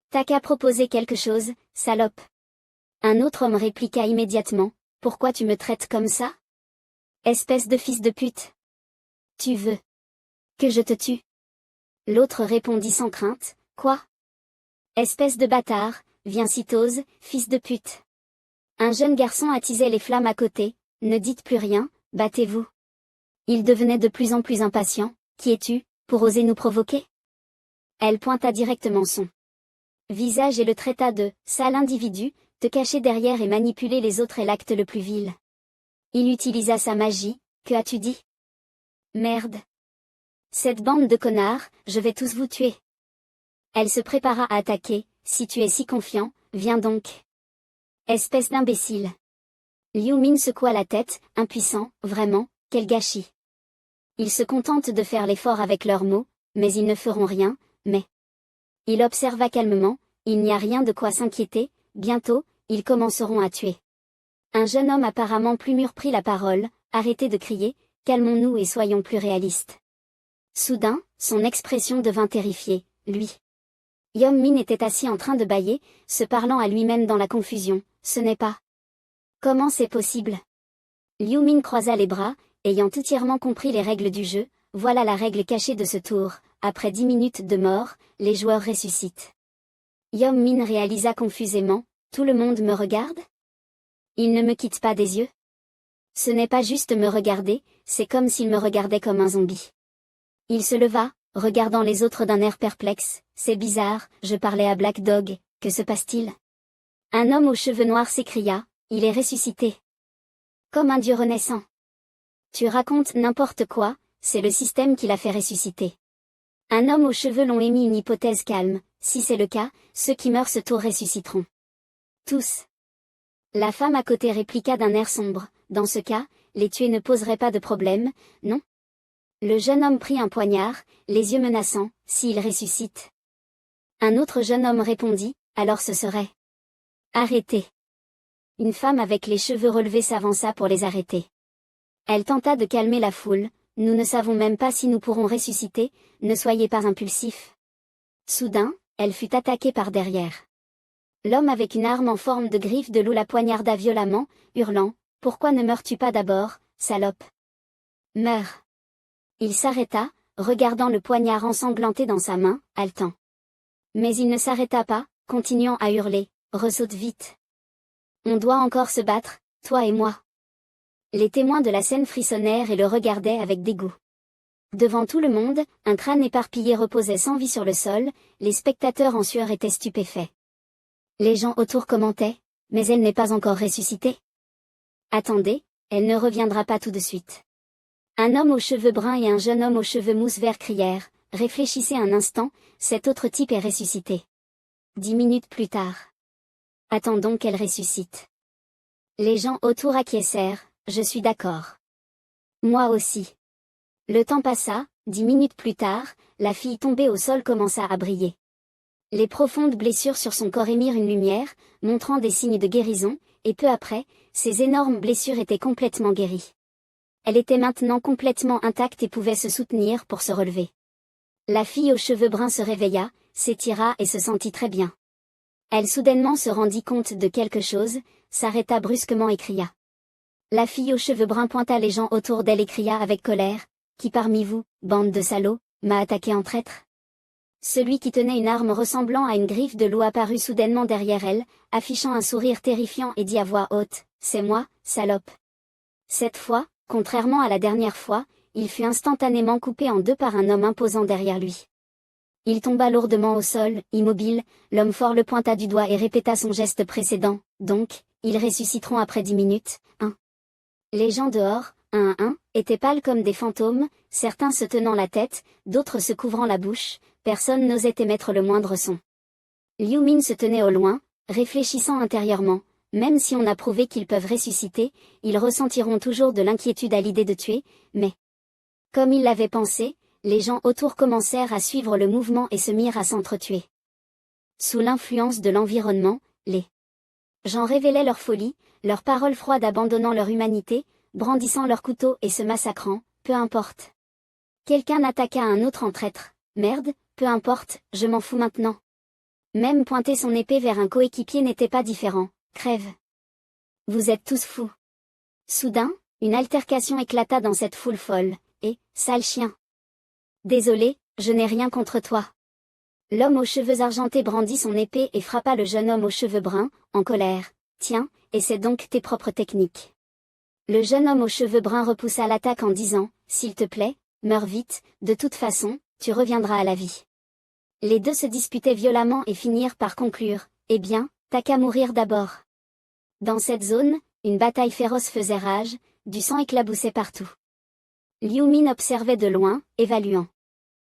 T'as qu'à proposer quelque chose, salope. Un autre homme répliqua immédiatement, pourquoi tu me traites comme ça? Espèce de fils de pute. Tu veux que je te tue? L'autre répondit sans crainte, quoi? Espèce de bâtard, viens si t'oses, fils de pute. Un jeune garçon attisait les flammes à côté, ne dites plus rien, battez-vous. Il devenait de plus en plus impatient, qui es-tu, pour oser nous provoquer? Elle pointa directement son visage et le traita de « sale individu », te cacher derrière et manipuler les autres est l'acte le plus vil. Il utilisa sa magie, que as-tu dit? Merde. Cette bande de connards, je vais tous vous tuer. Elle se prépara à attaquer, si tu es si confiant, viens donc. Espèce d'imbécile. Liu Min secoua la tête, impuissant, vraiment, quel gâchis. Ils se contentent de faire l'effort avec leurs mots, mais ils ne feront rien, mais... Il observa calmement, il n'y a rien de quoi s'inquiéter, bientôt, ils commenceront à tuer. Un jeune homme apparemment plus mûr prit la parole, arrêtez de crier, calmons-nous et soyons plus réalistes. Soudain, son expression devint terrifiée, lui. Yom Min était assis en train de bâiller, se parlant à lui-même dans la confusion, ce n'est pas. Comment c'est possible? Liu Min croisa les bras, ayant entièrement compris les règles du jeu, voilà la règle cachée de ce tour, après 10 minutes de mort, les joueurs ressuscitent. Yom Min réalisa confusément, tout le monde me regarde? Il ne me quitte pas des yeux? Ce n'est pas juste me regarder, c'est comme s'il me regardait comme un zombie. Il se leva, regardant les autres d'un air perplexe, c'est bizarre, je parlais à Black Dog, que se passe-t-il? Un homme aux cheveux noirs s'écria, il est ressuscité. Comme un dieu renaissant. Tu racontes n'importe quoi, c'est le système qui l'a fait ressusciter. Un homme aux cheveux longs émit une hypothèse calme, si c'est le cas, ceux qui meurent ce tour ressusciteront. Tous. La femme à côté répliqua d'un air sombre, dans ce cas, les tuer ne poserait pas de problème, non? Le jeune homme prit un poignard, les yeux menaçants, s'il ressuscite. Un autre jeune homme répondit, alors ce serait. Arrêtez. Une femme avec les cheveux relevés s'avança pour les arrêter. Elle tenta de calmer la foule, nous ne savons même pas si nous pourrons ressusciter, ne soyez pas impulsifs. Soudain, elle fut attaquée par derrière. L'homme avec une arme en forme de griffe de loup la poignarda violemment, hurlant, pourquoi ne meurs-tu pas d'abord, salope? Meurs. Il s'arrêta, regardant le poignard ensanglanté dans sa main, haletant. Mais il ne s'arrêta pas, continuant à hurler, ressaute vite. On doit encore se battre, toi et moi. Les témoins de la scène frissonnèrent et le regardaient avec dégoût. Devant tout le monde, un crâne éparpillé reposait sans vie sur le sol, les spectateurs en sueur étaient stupéfaits. Les gens autour commentaient, mais elle n'est pas encore ressuscitée. Attendez, elle ne reviendra pas tout de suite. Un homme aux cheveux bruns et un jeune homme aux cheveux mousse vert crièrent, réfléchissez un instant, cet autre type est ressuscité. 10 minutes plus tard. Attendons qu'elle ressuscite. Les gens autour acquiescèrent, je suis d'accord. Moi aussi. Le temps passa, 10 minutes plus tard, la fille tombée au sol commença à briller. Les profondes blessures sur son corps émirent une lumière, montrant des signes de guérison, et peu après, ces énormes blessures étaient complètement guéries. Elle était maintenant complètement intacte et pouvait se soutenir pour se relever. La fille aux cheveux bruns se réveilla, s'étira et se sentit très bien. Elle soudainement se rendit compte de quelque chose, s'arrêta brusquement et cria. La fille aux cheveux bruns pointa les gens autour d'elle et cria avec colère, « Qui parmi vous, bande de salauds, m'a attaqué en traître ?» Celui qui tenait une arme ressemblant à une griffe de loup apparut soudainement derrière elle, affichant un sourire terrifiant et dit à voix haute, « C'est moi, salope. » Cette fois, contrairement à la dernière fois, il fut instantanément coupé en deux par un homme imposant derrière lui. Il tomba lourdement au sol, immobile, l'homme fort le pointa du doigt et répéta son geste précédent, « Donc, ils ressusciteront après 10 minutes, hein ?» Les gens dehors, un à un, étaient pâles comme des fantômes, certains se tenant la tête, d'autres se couvrant la bouche, personne n'osait émettre le moindre son. Liu Min se tenait au loin, réfléchissant intérieurement, même si on a prouvé qu'ils peuvent ressusciter, ils ressentiront toujours de l'inquiétude à l'idée de tuer, mais... Comme il l'avait pensé, les gens autour commencèrent à suivre le mouvement et se mirent à s'entretuer. Sous l'influence de l'environnement, les gens révélaient leur folie, leurs paroles froides abandonnant leur humanité, brandissant leurs couteaux et se massacrant, peu importe. Quelqu'un attaqua un autre en traître, merde, peu importe, je m'en fous maintenant. Même pointer son épée vers un coéquipier n'était pas différent, crève. Vous êtes tous fous. Soudain, une altercation éclata dans cette foule folle, et, sale chien. Désolé, je n'ai rien contre toi. L'homme aux cheveux argentés brandit son épée et frappa le jeune homme aux cheveux bruns, en colère. Tiens, essaie donc tes propres techniques. Le jeune homme aux cheveux bruns repoussa l'attaque en disant, s'il te plaît, meurs vite, de toute façon, tu reviendras à la vie. Les deux se disputaient violemment et finirent par conclure, eh bien, t'as qu'à mourir d'abord. Dans cette zone, une bataille féroce faisait rage, du sang éclaboussait partout. Liu Min observait de loin, évaluant.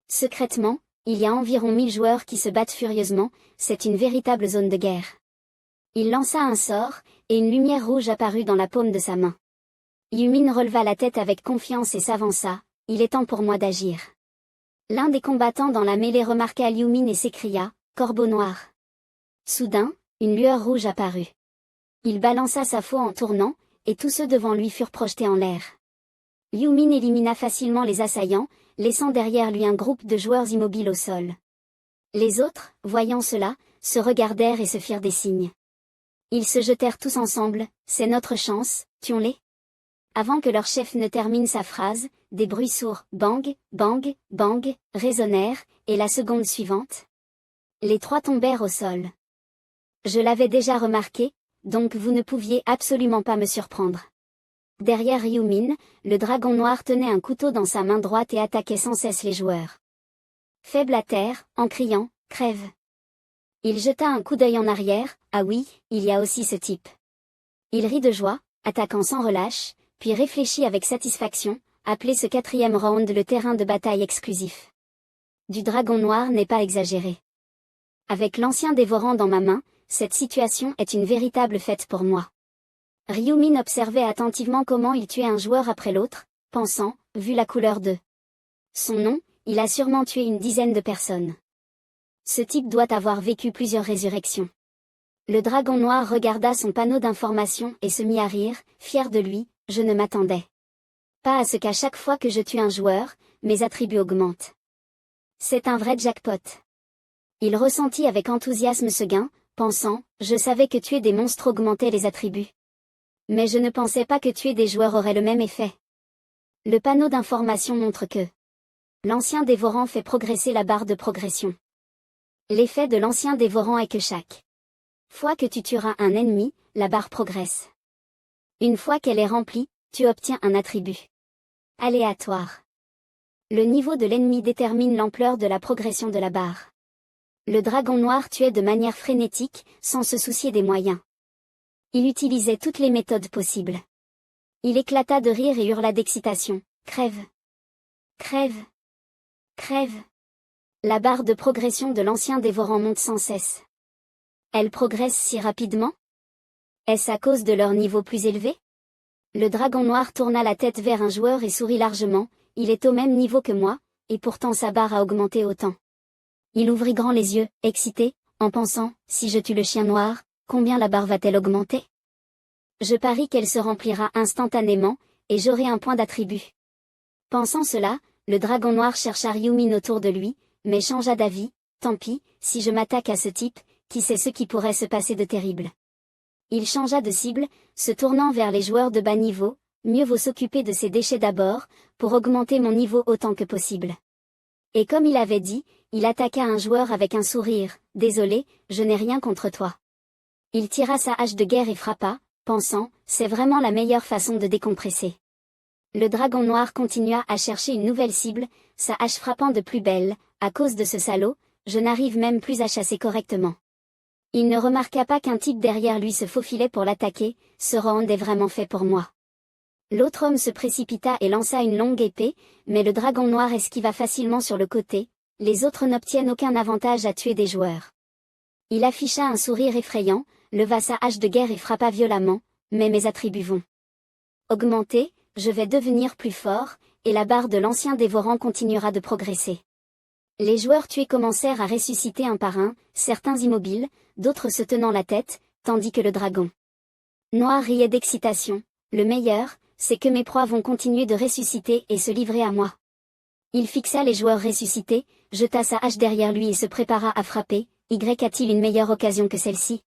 Secrètement, il y a environ 1000 joueurs qui se battent furieusement, c'est une véritable zone de guerre. Il lança un sort, et une lumière rouge apparut dans la paume de sa main. Liu Min releva la tête avec confiance et s'avança, il est temps pour moi d'agir. L'un des combattants dans la mêlée remarqua Liu Min et s'écria, Corbeau noir. Soudain, une lueur rouge apparut. Il balança sa faux en tournant, et tous ceux devant lui furent projetés en l'air. Liu Min élimina facilement les assaillants, laissant derrière lui un groupe de joueurs immobiles au sol. Les autres, voyant cela, se regardèrent et se firent des signes. Ils se jetèrent tous ensemble, c'est notre chance, tuons-les. Avant que leur chef ne termine sa phrase, des bruits sourds, bang, bang, bang, résonnèrent, et la seconde suivante. Les trois tombèrent au sol. Je l'avais déjà remarqué, donc vous ne pouviez absolument pas me surprendre. Derrière Liu Min, le dragon noir tenait un couteau dans sa main droite et attaquait sans cesse les joueurs. Faible à terre, en criant, crève. Il jeta un coup d'œil en arrière, ah oui, il y a aussi ce type. Il rit de joie, attaquant sans relâche, puis réfléchit avec satisfaction, appeler ce 4e round le terrain de bataille exclusif. Du dragon noir n'est pas exagéré. Avec l'ancien dévorant dans ma main, cette situation est une véritable fête pour moi. Liu Min observait attentivement comment il tuait un joueur après l'autre, pensant, vu la couleur de son nom, il a sûrement tué une dizaine de personnes. Ce type doit avoir vécu plusieurs résurrections. Le dragon noir regarda son panneau d'information et se mit à rire, fier de lui, je ne m'attendais pas à ce qu'à chaque fois que je tue un joueur, mes attributs augmentent. C'est un vrai jackpot. Il ressentit avec enthousiasme ce gain, pensant, je savais que tuer des monstres augmentait les attributs. Mais je ne pensais pas que tuer des joueurs aurait le même effet. Le panneau d'information montre que l'ancien dévorant fait progresser la barre de progression. L'effet de l'ancien dévorant est que chaque fois que tu tueras un ennemi, la barre progresse. Une fois qu'elle est remplie, tu obtiens un attribut aléatoire. Le niveau de l'ennemi détermine l'ampleur de la progression de la barre. Le dragon noir tuait de manière frénétique, sans se soucier des moyens. Il utilisait toutes les méthodes possibles. Il éclata de rire et hurla d'excitation. Crève! Crève! Crève! La barre de progression de l'ancien dévorant monte sans cesse. Elle progresse si rapidement? Est-ce à cause de leur niveau plus élevé? Le dragon noir tourna la tête vers un joueur et sourit largement. Il est au même niveau que moi, et pourtant sa barre a augmenté autant. Il ouvrit grand les yeux, excité, en pensant, si je tue le chien noir, combien la barre va-t-elle augmenter? Je parie qu'elle se remplira instantanément, et j'aurai un point d'attribut. Pensant cela, le dragon noir chercha Ryumin autour de lui, mais changea d'avis. Tant pis, si je m'attaque à ce type, qui sait ce qui pourrait se passer de terrible. Il changea de cible, se tournant vers les joueurs de bas niveau. Mieux vaut s'occuper de ces déchets d'abord, pour augmenter mon niveau autant que possible. Et comme il avait dit, il attaqua un joueur avec un sourire. Désolé, je n'ai rien contre toi. Il tira sa hache de guerre et frappa, pensant, c'est vraiment la meilleure façon de décompresser. Le dragon noir continua à chercher une nouvelle cible, sa hache frappant de plus belle. À cause de ce salaud, je n'arrive même plus à chasser correctement. Il ne remarqua pas qu'un type derrière lui se faufilait pour l'attaquer. Ce round est vraiment fait pour moi. L'autre homme se précipita et lança une longue épée, mais le dragon noir esquiva facilement sur le côté. Les autres n'obtiennent aucun avantage à tuer des joueurs. Il afficha un sourire effrayant, leva sa hache de guerre et frappa violemment, mais mes attributs vont augmenter, je vais devenir plus fort, et la barre de l'ancien dévorant continuera de progresser. Les joueurs tués commencèrent à ressusciter un par un, certains immobiles, d'autres se tenant la tête, tandis que le dragon noir riait d'excitation. Le meilleur, c'est que mes proies vont continuer de ressusciter et se livrer à moi. Il fixa les joueurs ressuscités, jeta sa hache derrière lui et se prépara à frapper. A-t-il une meilleure occasion que celle-ci?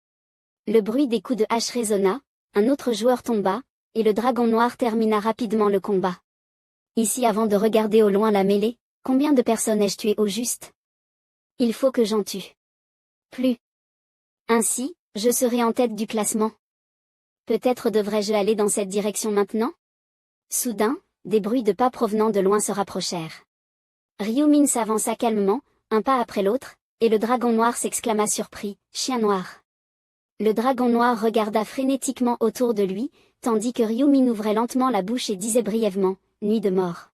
Le bruit des coups de hache résonna, un autre joueur tomba, et le dragon noir termina rapidement le combat. Ici avant de regarder au loin la mêlée, combien de personnes ai-je tué au juste? Il faut que j'en tue plus. Ainsi, je serai en tête du classement. Peut-être devrais-je aller dans cette direction maintenant? Soudain, des bruits de pas provenant de loin se rapprochèrent. Ryumin s'avança calmement, un pas après l'autre, et le dragon noir s'exclama surpris, « Chien noir !» Le dragon noir regarda frénétiquement autour de lui, tandis que Ryumin ouvrait lentement la bouche et disait brièvement, « Nuit de mort !»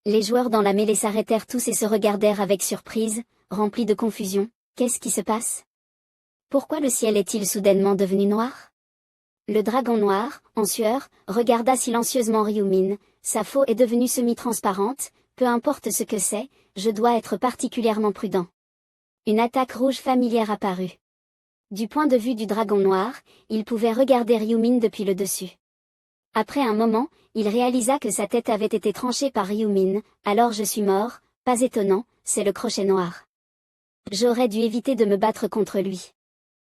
Les joueurs dans la mêlée s'arrêtèrent tous et se regardèrent avec surprise, remplis de confusion. Qu'est-ce qui se passe? Pourquoi le ciel est-il soudainement devenu noir? Le dragon noir, en sueur, regarda silencieusement Ryumin. Sa peau est devenue semi-transparente, peu importe ce que c'est, je dois être particulièrement prudent. Une attaque rouge familière apparut. Du point de vue du dragon noir, il pouvait regarder Ryumin depuis le dessus. Après un moment, il réalisa que sa tête avait été tranchée par Ryumin. Alors je suis mort, pas étonnant, c'est le crochet noir. J'aurais dû éviter de me battre contre lui.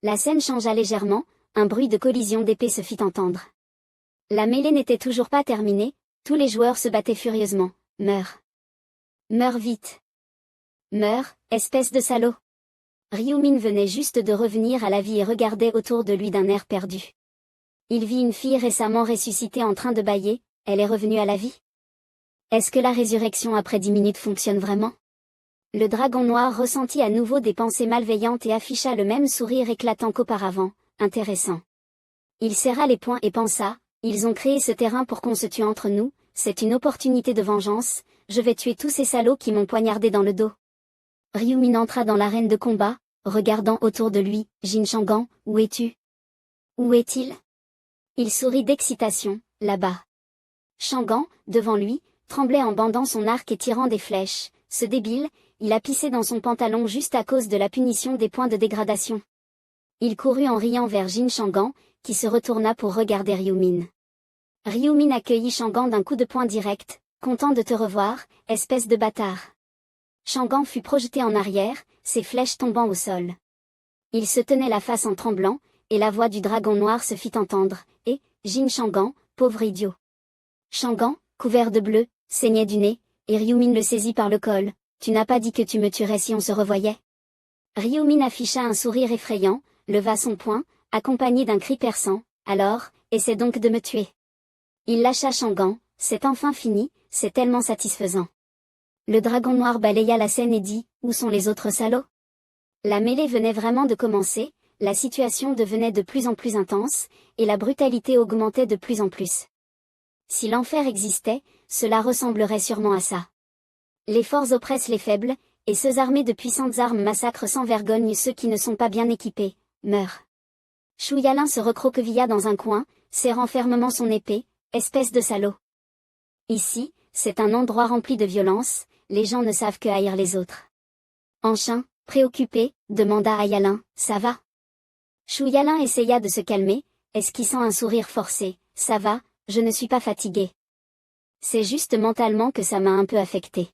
La scène changea légèrement. Un bruit de collision d'épée se fit entendre. La mêlée n'était toujours pas terminée, tous les joueurs se battaient furieusement. Meurs. Meurs vite. Meurs, espèce de salaud. Ryumin venait juste de revenir à la vie et regardait autour de lui d'un air perdu. Il vit une fille récemment ressuscitée en train de bâiller, elle est revenue à la vie? Est-ce que la résurrection après 10 minutes fonctionne vraiment? Le dragon noir ressentit à nouveau des pensées malveillantes et afficha le même sourire éclatant qu'auparavant. Intéressant. Il serra les poings et pensa, ils ont créé ce terrain pour qu'on se tue entre nous, c'est une opportunité de vengeance, je vais tuer tous ces salauds qui m'ont poignardé dans le dos. Ryumin entra dans l'arène de combat, regardant autour de lui, Jin Shangan, où es-tu? Où est-il? Il sourit d'excitation, là-bas. Shangan, devant lui, tremblait en bandant son arc et tirant des flèches, ce débile, il a pissé dans son pantalon juste à cause de la punition des points de dégradation. Il courut en riant vers Jin Shangan, qui se retourna pour regarder Ryumin. Ryumin accueillit Shangan d'un coup de poing direct, content de te revoir, espèce de bâtard. Shangan fut projeté en arrière, ses flèches tombant au sol. Il se tenait la face en tremblant, et la voix du dragon noir se fit entendre, et, Jin Shangan, pauvre idiot. Shangan, couvert de bleu, saignait du nez, et Ryumin le saisit par le col, tu n'as pas dit que tu me tuerais si on se revoyait? Ryu-min afficha un sourire effrayant, leva son poing, accompagné d'un cri perçant, « Alors, essaie donc de me tuer. » Il lâcha Shangan, « C'est enfin fini, c'est tellement satisfaisant. » Le dragon noir balaya la scène et dit, « Où sont les autres salauds ?» La mêlée venait vraiment de commencer, la situation devenait de plus en plus intense, et la brutalité augmentait de plus en plus. Si l'enfer existait, cela ressemblerait sûrement à ça. Les forts oppressent les faibles, et ceux armés de puissantes armes massacrent sans vergogne ceux qui ne sont pas bien équipés, meurent. Shu Yalin se recroquevilla dans un coin, serrant fermement son épée, espèce de salaud. Ici, c'est un endroit rempli de violence, les gens ne savent que haïr les autres. Anshin, préoccupé, demanda à Yalin, ça va? Shu Yalin essaya de se calmer, esquissant un sourire forcé, ça va, je ne suis pas fatigué. C'est juste mentalement que ça m'a un peu affecté.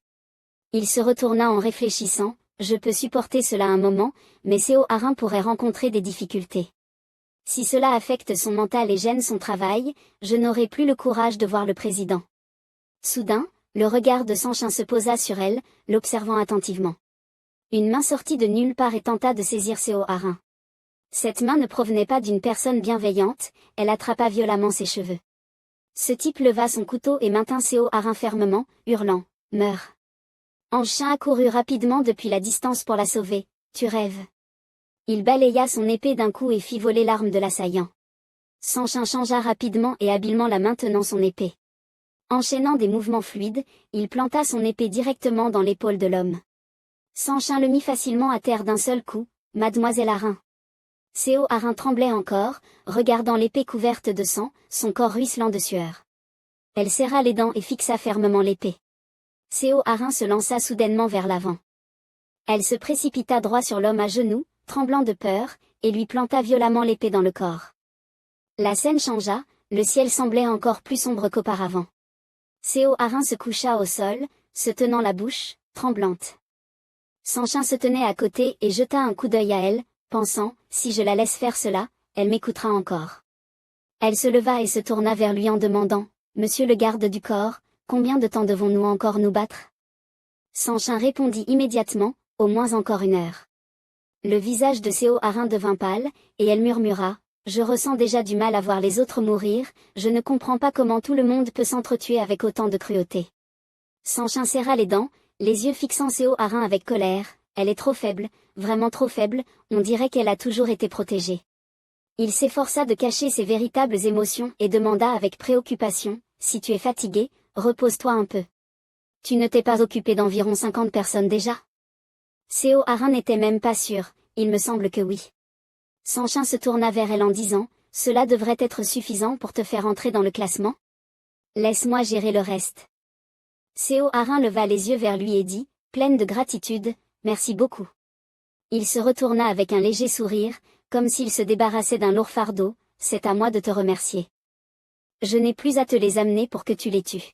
Il se retourna en réfléchissant, je peux supporter cela un moment, mais Seo Harin pourrait rencontrer des difficultés. Si cela affecte son mental et gêne son travail, je n'aurai plus le courage de voir le président. Soudain, le regard de Sanchin se posa sur elle, l'observant attentivement. Une main sortit de nulle part et tenta de saisir Seo Harin. Cette main ne provenait pas d'une personne bienveillante, elle attrapa violemment ses cheveux. Ce type leva son couteau et maintint Seo Harin fermement, hurlant, « Meurs !» Anshin accourut rapidement depuis la distance pour la sauver, « Tu rêves !» Il balaya son épée d'un coup et fit voler l'arme de l'assaillant. Sanchin changea rapidement et habilement la main tenant son épée. Enchaînant des mouvements fluides, il planta son épée directement dans l'épaule de l'homme. Sanchin le mit facilement à terre d'un seul coup, « Mademoiselle Harin !» Seo Harin tremblait encore, regardant l'épée couverte de sang, son corps ruisselant de sueur. Elle serra les dents et fixa fermement l'épée. Seo Harin se lança soudainement vers l'avant. Elle se précipita droit sur l'homme à genoux, tremblant de peur, et lui planta violemment l'épée dans le corps. La scène changea, le ciel semblait encore plus sombre qu'auparavant. Seo Harin se coucha au sol, se tenant la bouche, tremblante. Sanchin se tenait à côté et jeta un coup d'œil à elle, pensant, si je la laisse faire cela, elle m'écoutera encore. Elle se leva et se tourna vers lui en demandant, Monsieur le garde du corps, combien de temps devons-nous encore nous battre? Sanchin répondit immédiatement, au moins encore 1 heure. Le visage de Seo Harin devint pâle, et elle murmura, je ressens déjà du mal à voir les autres mourir, je ne comprends pas comment tout le monde peut s'entretuer avec autant de cruauté. Sanchin serra les dents, les yeux fixant Seo Harin avec colère, elle est trop faible, vraiment trop faible, on dirait qu'elle a toujours été protégée. Il s'efforça de cacher ses véritables émotions et demanda avec préoccupation, si tu es fatigué, repose-toi un peu. Tu ne t'es pas occupé d'environ 50 personnes déjà? Seo Harin n'était même pas sûr, il me semble que oui. Sanchin se tourna vers elle en disant, cela devrait être suffisant pour te faire entrer dans le classement? Laisse-moi gérer le reste. Seo Harin leva les yeux vers lui et dit, pleine de gratitude, merci beaucoup. Il se retourna avec un léger sourire, comme s'il se débarrassait d'un lourd fardeau, c'est à moi de te remercier. Je n'ai plus à te les amener pour que tu les tues.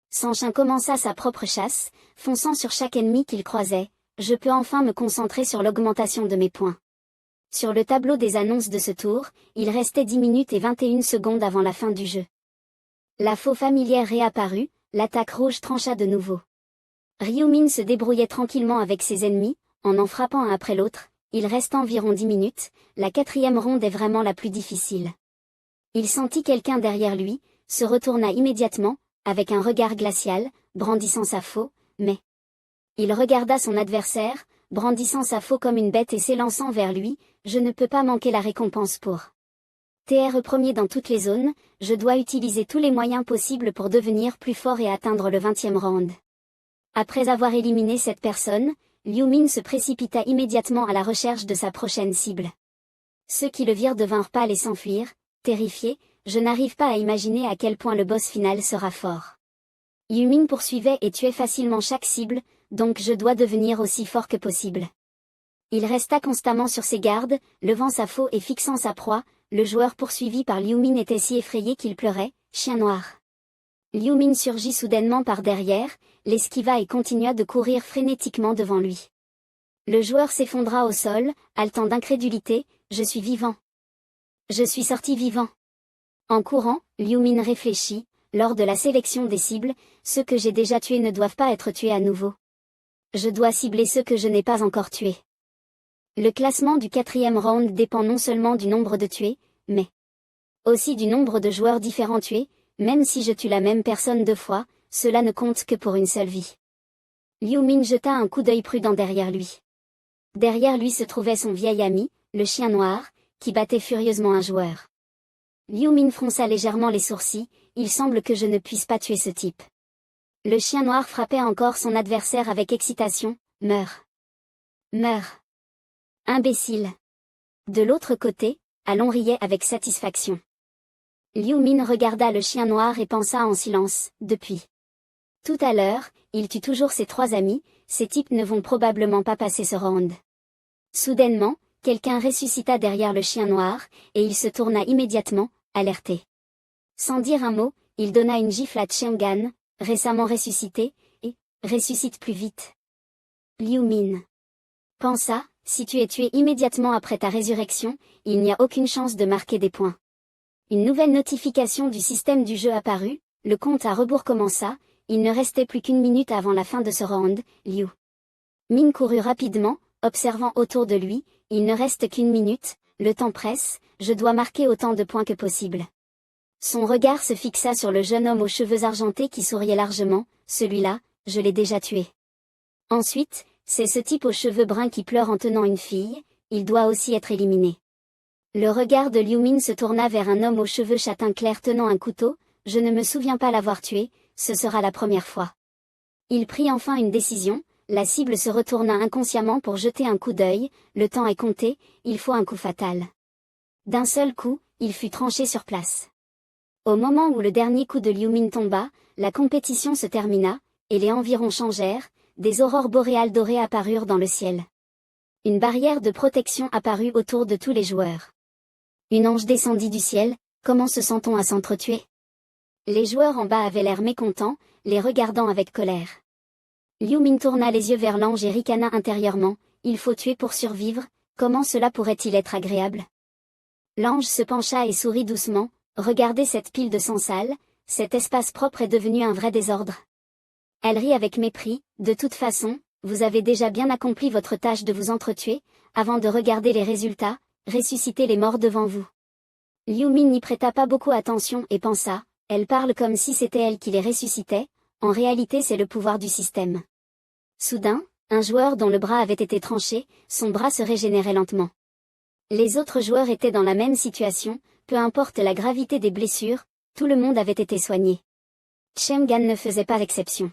Sanchin commença sa propre chasse, fonçant sur chaque ennemi qu'il croisait, je peux enfin me concentrer sur l'augmentation de mes points. Sur le tableau des annonces de ce tour, il restait 10 minutes et 21 secondes avant la fin du jeu. La faux familière réapparut, l'attaque rouge trancha de nouveau. Ryu-min se débrouillait tranquillement avec ses ennemis, en frappant un après l'autre, il reste environ 10 minutes, la 4e ronde est vraiment la plus difficile. Il sentit quelqu'un derrière lui, se retourna immédiatement, avec un regard glacial, brandissant sa faux, mais... Il regarda son adversaire, brandissant sa faux comme une bête et s'élançant vers lui, je ne peux pas manquer la récompense pour. TR premier dans toutes les zones, je dois utiliser tous les moyens possibles pour devenir plus fort et atteindre le 20e round. Après avoir éliminé cette personne, Liu Min se précipita immédiatement à la recherche de sa prochaine cible. Ceux qui le virent devinrent pâles et s'enfuirent, terrifiés, je n'arrive pas à imaginer à quel point le boss final sera fort. Liu Min poursuivait et tuait facilement chaque cible, donc je dois devenir aussi fort que possible. Il resta constamment sur ses gardes, levant sa faux et fixant sa proie, le joueur poursuivi par Liu Min était si effrayé qu'il pleurait, chien noir. Liu Min surgit soudainement par derrière, l'esquiva et continua de courir frénétiquement devant lui. Le joueur s'effondra au sol, haletant d'incrédulité, je suis vivant. Je suis sorti vivant. En courant, Liu Min réfléchit, lors de la sélection des cibles, ceux que j'ai déjà tués ne doivent pas être tués à nouveau. Je dois cibler ceux que je n'ai pas encore tués. Le classement du 4e round dépend non seulement du nombre de tués, mais aussi du nombre de joueurs différents tués, même si je tue la même personne 2 fois, cela ne compte que pour une seule vie. Liu Min jeta un coup d'œil prudent derrière lui. Derrière lui se trouvait son vieil ami, le chien noir, qui battait furieusement un joueur. Liu Min fronça légèrement les sourcils, il semble que je ne puisse pas tuer ce type. Le chien noir frappait encore son adversaire avec excitation, meurs. Meurs. Imbécile. De l'autre côté, Alon riait avec satisfaction. Liu Min regarda le chien noir et pensa en silence, depuis tout à l'heure, il tue toujours ses 3 amis, ces types ne vont probablement pas passer ce round. Soudainement, quelqu'un ressuscita derrière le chien noir, et il se tourna immédiatement, alerté. Sans dire un mot, il donna une gifle à Chang'an, récemment ressuscité, et ressuscite plus vite. Liu Min pensa, si tu es tué immédiatement après ta résurrection, il n'y a aucune chance de marquer des points. Une nouvelle notification du système du jeu apparut, le compte à rebours commença, il ne restait plus qu'1 minute avant la fin de ce round, Liu Min courut rapidement, observant autour de lui, il ne reste qu'1 minute, le temps presse, je dois marquer autant de points que possible. Son regard se fixa sur le jeune homme aux cheveux argentés qui souriait largement, celui-là, je l'ai déjà tué. Ensuite, c'est ce type aux cheveux bruns qui pleure en tenant une fille, il doit aussi être éliminé. Le regard de Liu Min se tourna vers un homme aux cheveux châtain clair tenant un couteau, je ne me souviens pas l'avoir tué, ce sera la première fois. Il prit enfin une décision, la cible se retourna inconsciemment pour jeter un coup d'œil, le temps est compté, il faut un coup fatal. D'un seul coup, il fut tranché sur place. Au moment où le dernier coup de Liu Min tomba, la compétition se termina, et les environs changèrent, des aurores boréales dorées apparurent dans le ciel. Une barrière de protection apparut autour de tous les joueurs. Une ange descendit du ciel, comment se sent-on à s'entretuer? Les joueurs en bas avaient l'air mécontents, les regardant avec colère. Liu Min tourna les yeux vers l'ange et ricana intérieurement, il faut tuer pour survivre, comment cela pourrait-il être agréable? L'ange se pencha et sourit doucement, regardez cette pile de sang sale, cet espace propre est devenu un vrai désordre. Elle rit avec mépris, de toute façon, vous avez déjà bien accompli votre tâche de vous entretuer, avant de regarder les résultats, ressusciter les morts devant vous. Liu Min n'y prêta pas beaucoup attention et pensa, elle parle comme si c'était elle qui les ressuscitait, en réalité c'est le pouvoir du système. Soudain, un joueur dont le bras avait été tranché, son bras se régénérait lentement. Les autres joueurs étaient dans la même situation, peu importe la gravité des blessures, tout le monde avait été soigné. Chang'an ne faisait pas exception.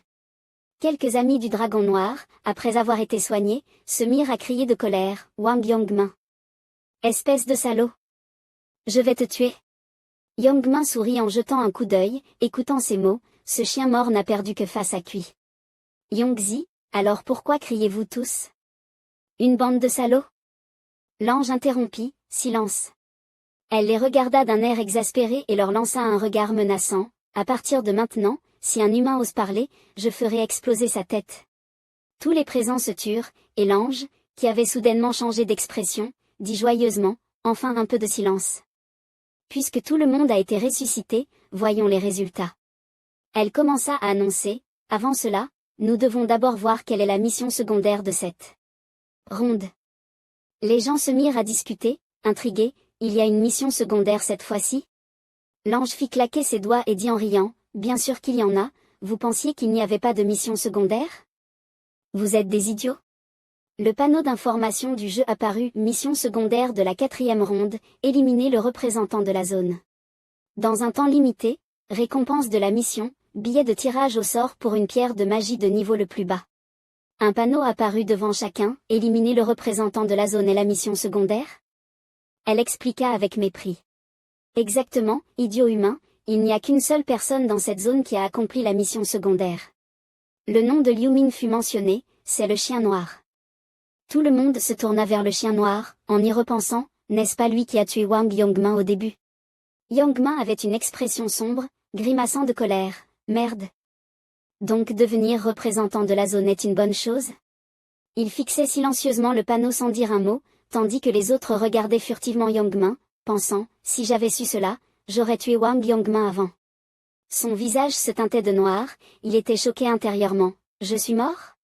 Quelques amis du dragon noir, après avoir été soignés, se mirent à crier de colère, Wang Yongmin. Espèce de salaud. Je vais te tuer. Yongmin sourit en jetant un coup d'œil, écoutant ces mots, ce chien mort n'a perdu que face à Cui. Yongzi, alors pourquoi criez-vous tous? Une bande de salauds? L'ange interrompit, silence. Elle les regarda d'un air exaspéré et leur lança un regard menaçant, à partir de maintenant, si un humain ose parler, je ferai exploser sa tête. Tous les présents se turent, et l'ange, qui avait soudainement changé d'expression, dit joyeusement, enfin un peu de silence. Puisque tout le monde a été ressuscité, voyons les résultats. Elle commença à annoncer, avant cela, nous devons d'abord voir quelle est la mission secondaire de cette ronde. Les gens se mirent à discuter, intrigués, il y a une mission secondaire cette fois-ci? L'ange fit claquer ses doigts et dit en riant, bien sûr qu'il y en a, vous pensiez qu'il n'y avait pas de mission secondaire? Vous êtes des idiots? Le panneau d'information du jeu apparut, mission secondaire de la 4e ronde, éliminer le représentant de la zone. Dans un temps limité, récompense de la mission, billet de tirage au sort pour une pierre de magie de niveau le plus bas. Un panneau apparut devant chacun, éliminer le représentant de la zone et la mission secondaire? Elle expliqua avec mépris. Exactement, idiot humain, il n'y a qu'une seule personne dans cette zone qui a accompli la mission secondaire. Le nom de Liu Min fut mentionné, c'est le chien noir. Tout le monde se tourna vers le chien noir, en y repensant, n'est-ce pas lui qui a tué Wang Yongmin au début? Yongmin avait une expression sombre, grimaçant de colère, merde. Donc devenir représentant de la zone est une bonne chose? Il fixait silencieusement le panneau sans dire un mot, tandis que les autres regardaient furtivement Yongmin, pensant, si j'avais su cela, j'aurais tué Wang Yongmin avant. Son visage se teintait de noir, il était choqué intérieurement, je suis mort?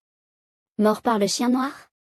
Mort par le chien noir?